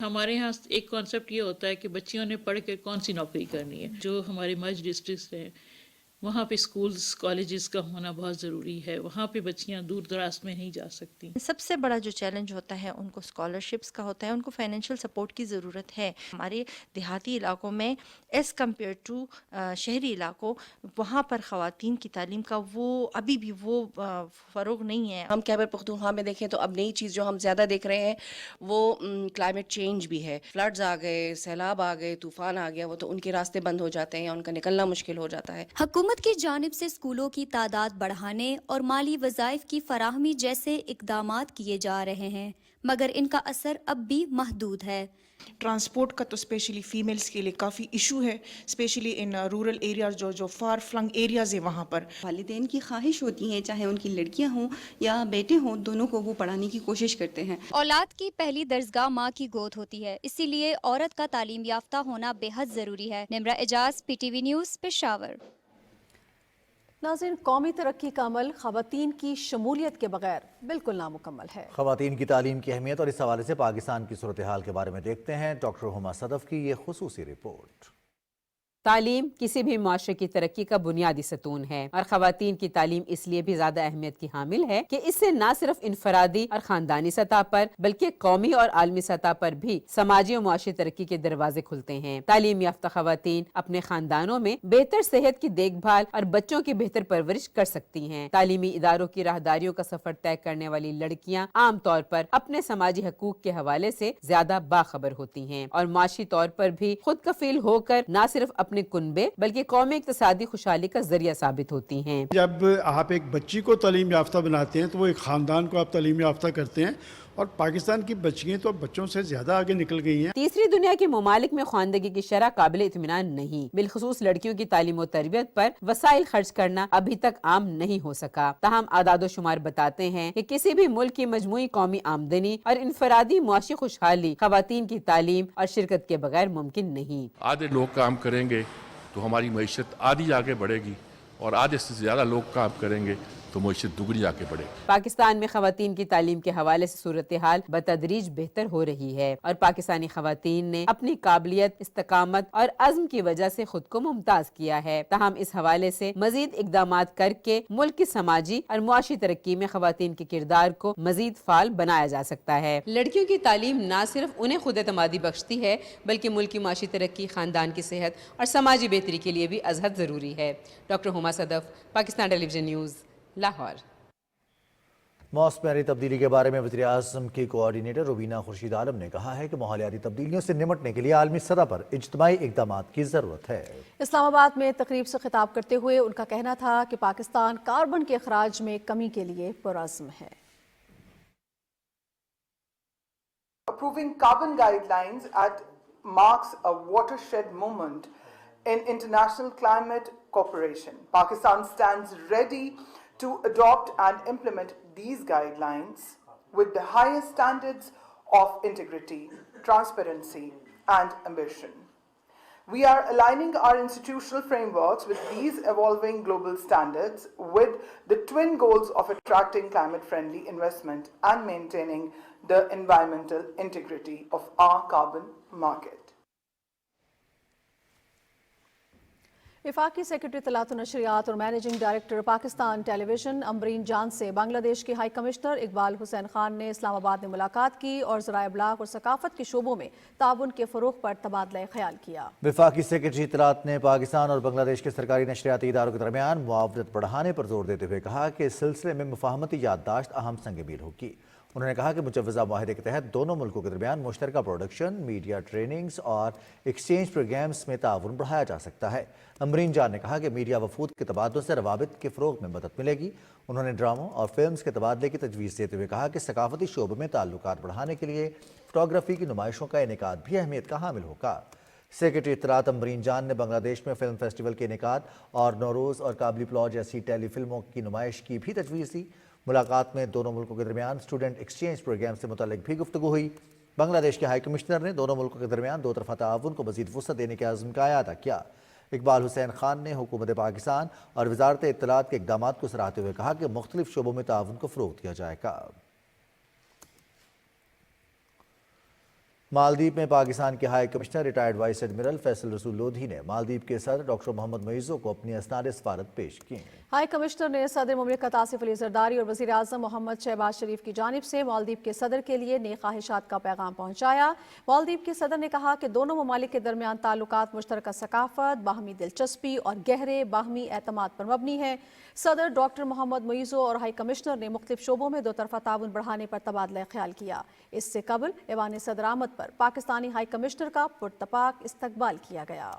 हमारे यहाँ एक कॉन्सेप्ट ये होता है कि बच्चियों ने पढ़ के कौन सी नौकरी करनी है। जो हमारे मर्ज डिस्ट्रिक्ट हैं वहाँ पे स्कूल्स कॉलेजेस का होना बहुत ज़रूरी है। वहाँ पे बच्चियाँ दूर दराज में नहीं जा सकती। सबसे बड़ा जो चैलेंज होता है उनको स्कॉलरशिप्स का होता है, उनको फाइनेंशियल सपोर्ट की ज़रूरत है। हमारे देहाती इलाकों में एज़ कम्पेयर टू शहरी इलाकों, वहाँ पर ख़वातीन की तालीम का वो अभी भी वो फ़रोग नहीं है। हम खैबर पख्तूनख्वा में देखें तो अब नई चीज़ जो हम ज़्यादा देख रहे हैं वो क्लाइमेट चेंज भी है। फ्लड्स आ गए, सैलाब आ गए, तूफ़ान आ गया, वो तो उनके रास्ते बंद हो जाते हैं, उनका निकलना मुश्किल हो जाता है। हुकूमत की जानिब से स्कूलों की तादाद बढ़ाने और माली वज़ाइफ की फराहमी जैसे इक़दामात किए जा रहे हैं, मगर इनका असर अब भी महदूद है। ट्रांसपोर्ट का तो स्पेशली फीमेल्स के लिए काफ़ी इशू है, स्पेशली इन रूरल एरियाज जो फार फ्लंग एरियाज है। वहाँ पर वालिदैन की ख्वाहिश होती है, चाहे उनकी लड़कियाँ हों या बेटे हों, दोनों को वो पढ़ाने की कोशिश करते हैं। औलाद की पहली दर्जगाह माँ की गोद होती है, इसीलिए औरत का तालीम याफ्ता होना बेहद ज़रूरी है। Nimra Ejaz, PTV news, Peshawar. नाज़रीन, कौमी तरक्की का अमल ख़वातीन की शमूलियत के बगैर बिल्कुल नामुकम्मल है। ख़वातीन की तालीम की अहमियत और इस हवाले से पाकिस्तान की सूरत हाल के बारे में देखते हैं डॉक्टर हुमा सदफ की ये खुसूसी रिपोर्ट। तालीम किसी भी माशरे की तरक्की का बुनियादी सतून है और ख़वातीन की तालीम इसलिए भी ज्यादा अहमियत की हामिल है कि इससे न सिर्फ इनफरादी और खानदानी सतह पर बल्कि कौमी और आलमी सतह पर भी समाजी और मुआशी तरक्की के दरवाजे खुलते हैं। तालीम याफ्ता ख़वातीन अपने खानदानों में बेहतर सेहत की देखभाल और बच्चों की बेहतर परवरिश कर सकती हैं। तालीमी इदारों की राहदारियों का सफर तय करने वाली लड़कियां आम तौर पर अपने समाजी हकूक के हवाले से ज्यादा बाखबर होती हैं और माशी तौर पर भी खुद कफील होकर न सिर्फ अपने कुनबे बल्कि कौमी इक्तिसादी खुशहाली का जरिया साबित होती हैं। जब आप एक बच्ची को तालीम याफ्ता बनाते हैं तो वो एक ख़ानदान को आप तालीम याफ्ता करते हैं और पाकिस्तान की बच्चियां तो बच्चों से ज्यादा आगे निकल गई हैं। तीसरी दुनिया के ममालिक में ख्वानदगी की शरह काबिल इत्मीनान नहीं, बिलखुसूस लड़कियों की तालीम और तरबियत पर वसाइल खर्च करना अभी तक आम नहीं हो सका। ताहम आदादो शुमार बताते हैं कि किसी भी मुल्क की मजमूई कौमी आमदनी और इनफरादी मुआशी खुशहाली ख़वातीन की तालीम और शिरकत के बगैर मुमकिन नहीं। आधे लोग काम करेंगे तो हमारी मईशत आधी आगे बढ़ेगी और आधे से ज़्यादा लोग काम करेंगे تو معیشت دگنی آ کے بڑھے گی۔ پاکستان میں خواتین کی تعلیم کے حوالے سے صورتحال بتدریج بہتر ہو رہی ہے اور پاکستانی خواتین نے اپنی قابلیت، استقامت اور عزم کی وجہ سے خود کو ممتاز کیا ہے۔ تاہم اس حوالے سے مزید اقدامات کر کے ملک کی سماجی اور معاشی ترقی میں خواتین کے کردار کو مزید فعال بنایا جا سکتا ہے۔ لڑکیوں کی تعلیم نہ صرف انہیں خود اعتمادی بخشتی ہے بلکہ ملک کی معاشی ترقی، خاندان کی صحت اور سماجی بہتری کے لیے بھی ازحد ضروری ہے۔ ڈاکٹر ہما صدف، پاکستان ٹیلی ویژن نیوز، لاہور۔ موسمیاتی تبدیلی کے بارے میں وزیر اعظم کی کوآرڈینیٹر روبینہ خورشید عالم نے کہا ہے کہ ماحولیاتی تبدیلیوں سے نمٹنے کے لیے عالمی سطح پر اجتماعی اقدامات کی ضرورت ہے۔ اسلام آباد میں تقریب سے خطاب کرتے ہوئے ان کا کہنا تھا کہ پاکستان کاربن کے اخراج میں کمی کے لیے پرعزم ہے۔ Approving carbon guidelines marks a watershed moment in international climate cooperation. Pakistan stands ready to adopt and implement these guidelines with the highest standards of integrity, transparency, and ambition. We are aligning our institutional frameworks with these evolving global standards with the twin goals of attracting climate-friendly investment and maintaining the environmental integrity of our carbon market. وفاقی secretary اطلاعات و نشریات اور managing director Pakistan ٹیلی vision Ambreen جان سے بنگلہ دیش کے high commissioner Iqbal حسین خان نے اسلام آباد میں ملاقات کی اور ذرائع ابلاغ اور ثقافت کے شعبوں میں تعاون کے فروغ پر تبادلہ خیال کیا۔ وفاقی سیکرٹری اطلاعات نے پاکستان اور بنگلہ دیش کے سرکاری نشریاتی اداروں کے درمیان معاونت بڑھانے پر زور دیتے ہوئے کہا کہ اس سلسلے میں مفاہمتی یادداشت اہم سنگ میل ہوگی۔ انہوں نے کہا کہ مجوزہ معاہدے کے تحت دونوں ملکوں کے درمیان مشترکہ پروڈکشن، میڈیا ٹریننگز اور ایکسچینج پروگرامز میں تعاون بڑھایا جا سکتا ہے۔ امبرین جان نے کہا کہ میڈیا وفود کے تبادلوں سے روابط کے فروغ میں مدد ملے گی۔ انہوں نے ڈراموں اور فلمز کے تبادلے کی تجویز دیتے ہوئے کہا کہ ثقافتی شعبے میں تعلقات بڑھانے کے لیے فوٹوگرافی کی نمائشوں کا انعقاد بھی اہمیت کا حامل ہوگا۔ سیکرٹری اطلاعات امبرین جان نے بنگلہ دیش میں فلم فیسٹیول کے انعقاد اور نوروز اور قابلی پلاؤ جیسی ٹیلی فلموں کی نمائش کی بھی تجویز دی۔ ملاقات میں دونوں ملکوں کے درمیان اسٹوڈنٹ ایکسچینج پروگرام سے متعلق بھی گفتگو ہوئی۔ بنگلہ دیش کے ہائی کمشنر نے دونوں ملکوں کے درمیان دو طرفہ تعاون کو مزید وسعت دینے کے عزم کا اعادہ کیا۔ اقبال حسین خان نے حکومت پاکستان اور وزارت اطلاعات کے اقدامات کو سراہتے ہوئے کہا کہ مختلف شعبوں میں تعاون کو فروغ دیا جائے گا۔ مالدیپ میں پاکستان کے high commissioner retired vice admiral Faisal رسول لودھی نے مالدیپ کے صدر ڈاکٹر محمد معیزو کو اپنی اسناد سفارت پیش کی۔ ہائی کمشنر نے صدر مملکت آصف علی زرداری اور وزیر اعظم محمد شہباز شریف کی جانب سے مالدیپ کے صدر کے لیے نیک خواہشات کا پیغام پہنچایا۔ مالدیپ کے صدر نے کہا کہ دونوں ممالک کے درمیان تعلقات مشترکہ ثقافت، باہمی دلچسپی اور گہرے باہمی اعتماد پر مبنی ہے۔ صدر ڈاکٹر محمد معیزو اور ہائی کمشنر نے مختلف شعبوں میں دو طرفہ تعاون بڑھانے پر تبادلہ خیال کیا۔ اس سے قبل ایوان صدر آمد پر پاکستانی ہائی کمشنر کا پرتپاک استقبال کیا گیا۔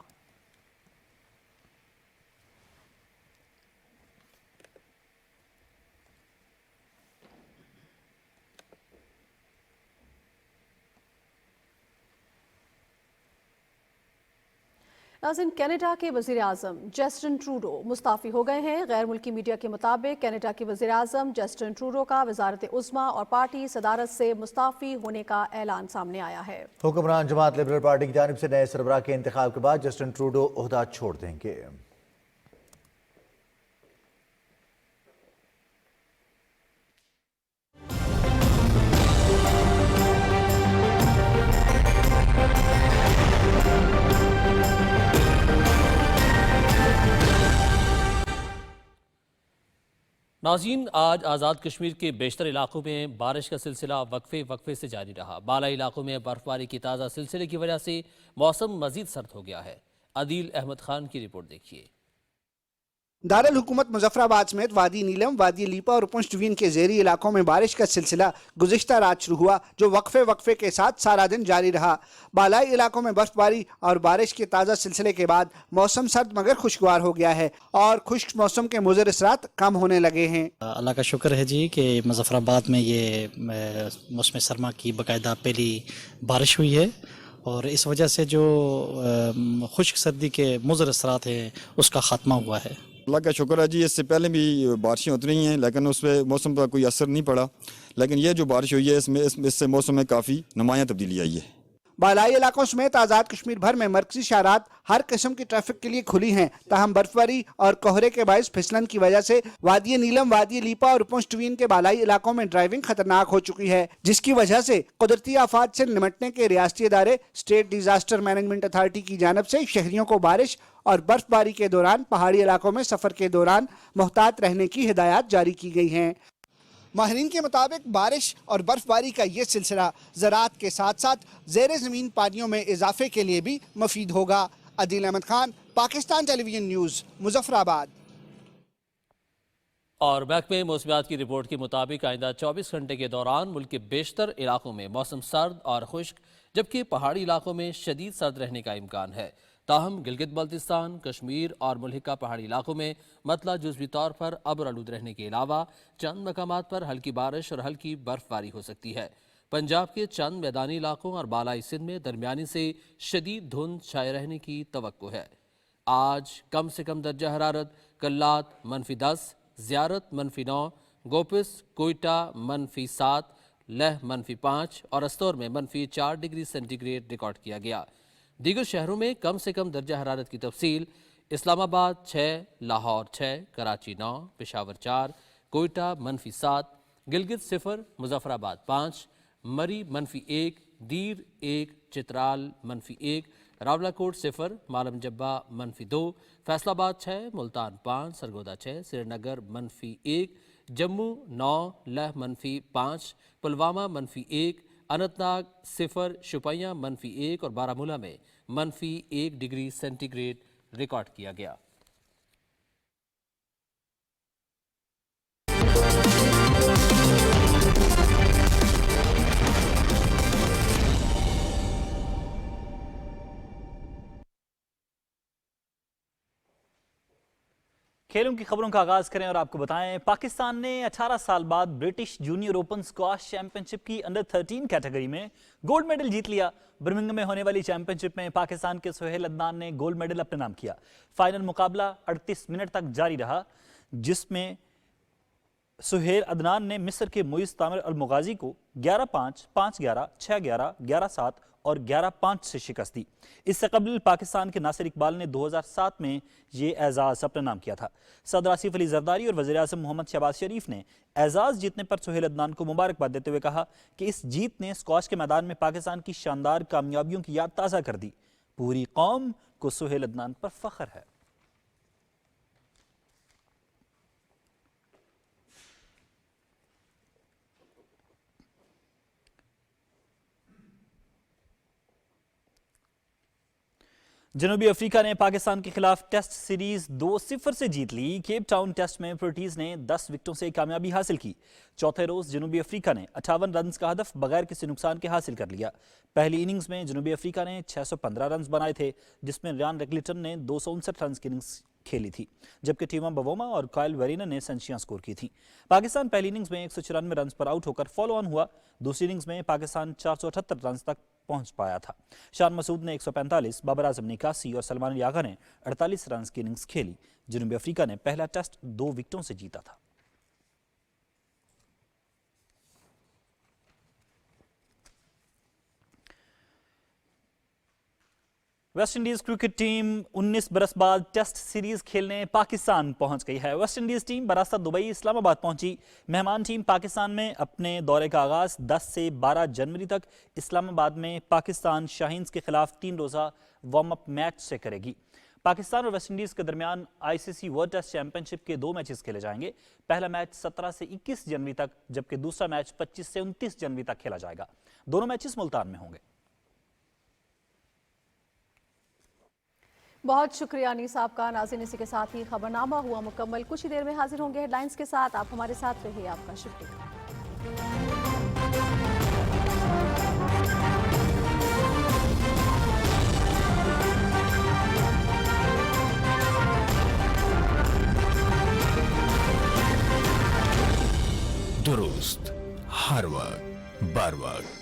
ناظرین، کینیڈا کے وزیر اعظم جسٹن ٹروڈو مستعفی ہو گئے ہیں۔ غیر ملکی میڈیا کے مطابق کینیڈا کے وزیر اعظم جسٹن ٹروڈو کا وزارت عظمیٰ اور پارٹی صدارت سے مستعفی ہونے کا اعلان سامنے آیا ہے۔ حکمران جماعت لبرل پارٹی کی جانب سے نئے سربراہ کے انتخاب کے بعد جسٹن ٹروڈو عہدہ چھوڑ دیں گے۔ ناظرین، آج آزاد کشمیر کے بیشتر علاقوں میں بارش کا سلسلہ وقفے سے جاری رہا۔ بالائی علاقوں میں برف باری کی تازہ سلسلے کی وجہ سے موسم مزید سرد ہو گیا ہے۔ عدیل احمد خان کی رپورٹ دیکھیے۔ دارالحکومت مظفر آباد سمیت وادی نیلم، وادی لیپا اور پنچ ڈوین کے زیری علاقوں میں بارش کا سلسلہ گزشتہ رات شروع ہوا، جو وقفے کے ساتھ سارا دن جاری رہا۔ بالائی علاقوں میں برف باری اور بارش کے تازہ سلسلے کے بعد موسم سرد مگر خوشگوار ہو گیا ہے اور خشک موسم کے مضر اثرات کم ہونے لگے ہیں۔ اللہ کا شکر ہے جی کہ مظفر آباد میں یہ موسم سرما کی باقاعدہ پہلی بارش ہوئی ہے اور اس وجہ سے جو خشک سردی کے مضر اثرات ہیں اس کا خاتمہ ہوا ہے۔ اللہ کا شکر ہے جی، اس سے پہلے بھی بارشیں ہوتی رہی ہیں لیکن اس پہ موسم پر کوئی اثر نہیں پڑا، لیکن یہ جو بارش ہوئی ہے اس سے موسم میں کافی نمایاں تبدیلی آئی ہے۔ बालाई इलाकों समेत आज़ाद कश्मीर भर में मरकजी शाहरात हर किस्म की ट्रैफिक के लिए खुली हैं, ताहम बर्फबारी और कोहरे के बायस फिसलन की वजह से वादी नीलम, वादी लीपा और पुंछ टवीन के बालाई इलाकों में ड्राइविंग खतरनाक हो चुकी है, जिसकी वजह से कुदरती आफात से निमटने के रियासती इदारे स्टेट डिजास्टर मैनेजमेंट अथॉरिटी की जानब से शहरियों को बारिश और बर्फबारी के दौरान पहाड़ी इलाकों में सफर के दौरान मुहतात रहने की हिदायत जारी की गई हैं। माहिरीन के मुताबिक बारिश और बर्फबारी का ये सिलसिला ज़राअत के साथ साथ ज़ेर ज़मीन पानियों में इजाफे के लिए भी मुफीद होगा। Adeel Ahmed Khan, Pakistan television news, Muzaffarabad. और महकमे मौसमियात की रिपोर्ट के मुताबिक आइंदा 24 घंटे के दौरान मुल्क के बेशतर इलाकों में मौसम सर्द और खुश्क, जबकि पहाड़ी इलाकों में शदीद सर्द रहने का इम्कान है। ताहम गिलगित बल्तिस्तान, कश्मीर और मुल्हिका पहाड़ी इलाकों में मतला जुज़वी तौर पर अब्र आलूद रहने के अलावा चंद मकामात पर हल्की बारिश और हल्की बर्फबारी हो सकती है। पंजाब के चंद मैदानी इलाकों और बालाई सिंध में दरमियानी से शदीद धुंध छाए रहने की तवक्को है। आज कम से कम दर्जा हरारत कल्लात -10, ज़ियारत -9, गोपिस कोयटा -7, लह -5 और अस्तौर में -4 डिग्री सेंटीग्रेड रिकॉर्ड किया गया। दीगर शहरों में कम से कम दर्जा हरारत की तफसील इस्लामाबाद 6, लाहौर 6, कराची 9, पेशावर 4, कोयटा -7, गिलगित 0, मुजफ्फराबाद 5, मरी -1, दीर 1, चित्राल -1, रावलाकोट 0, मालम जब्बा -2, फैसलाबाद 6, मुल्तान 5, सरगोदा 6, श्रीनगर -1, जम्मू 9, लह -5, पुलवामा -1, अनंतनाग 0, शुपियां -1 और बारामूला में -1 डिग्री सेंटीग्रेड रिकॉर्ड किया गया। खेलों की खबरों का आगाज करें और आपको बताएं, पाकिस्तान ने 18 साल बाद British junior open squash championship की अंडर 13 कैटेगरी में गोल्ड मेडल जीत लिया। बर्मिंघम में होने वाली चैंपियनशिप में पाकिस्तान के सुहेल अदनान ने गोल्ड मेडल अपने नाम किया। फाइनल मुकाबला 38 मिनट तक जारी रहा, जिसमें सुहेल अदनान ने मिस्र के मुइज़ तामिर अल मुगाजी को 11-5, 5-11, 6-11, 11-7 और 11-5 से शिकस्त दी। इससे कबल पाकिस्तान के नासिर इकबाल ने 2007 में ये एजाज़ अपने नाम किया था। सदर आसिफ अली जरदारी और वज़ीर आज़म मोहम्मद शहबाज शरीफ ने एजाज़ जीतने पर सुहेल अदनान को मुबारकबाद देते हुए कहा कि इस जीत ने स्क्वाश के मैदान में पाकिस्तान की शानदार कामयाबियों की याद ताज़ा कर दी। पूरी कौम को सुहेल अदनान पर फख्र है। जनूबी अफ्रीका ने पाकिस्तान के खिलाफ टेस्ट सीरीज 2-0 से जीत ली। केप टाउन टेस्ट में प्रोटीज ने 10 विकेटों से कामयाबी हासिल की। चौथे रोज जनूबी अफ्रीका ने 58 रन का हदफ बगैर किसी नुकसान के हासिल कर लिया। पहली इनिंग्स में जनूबी अफ्रीका ने 615 रन बनाए थे, जिसमें रियान रेगलिटन ने 259 रन की इनिंग्स खेली थी, जबकि टीमा बवोमा और कायल वेरिना ने सेंचुरियां स्कोर की थी। पाकिस्तान पहली इनिंग्स में 194 रन पर आउट होकर फॉलो ऑन हुआ। दूसरी इनिंग्स में पाकिस्तान 478 रन तक पहुंच पाया था। शान मसूद ने 145, बाबर आजम ने 81 और सलमान अली आगा ने 48 रन की इनिंग्स खेली। जनूबी अफ्रीका ने पहला टेस्ट 2 विकेटों से जीता था। वेस्ट इंडीज क्रिकेट टीम 19 बरस बाद टेस्ट सीरीज खेलने पाकिस्तान पहुंच गई है। वेस्ट इंडीज टीम बरास्ता दुबई इस्लामाबाद पहुंची। मेहमान टीम पाकिस्तान में अपने दौरे का आगाज 10 से 12 जनवरी तक इस्लामाबाद में पाकिस्तान शाहीन्स के खिलाफ 3 रोज़ा वार्म अप मैच से करेगी। पाकिस्तान और वेस्ट इंडीज के दरमियान आईसीसी वर्ल्ड टेस्ट चैंपियनशिप के 2 मैचेस खेले जाएंगे। पहला मैच 17 से 21 जनवरी तक, जबकि दूसरा मैच 25 से 29 जनवरी तक खेला जाएगा। दोनों मैचेस मुल्तान में होंगे। बहुत शुक्रिया अनीसा आपका। नाज़रीन, इसी के साथ ही खबरनामा हुआ मुकम्मल। कुछ ही देर में हाजिर होंगे हेडलाइंस के साथ। आप हमारे साथ रहिए, आपका शुक्रिया। दुरुस्त हर वक्त बर वक्त।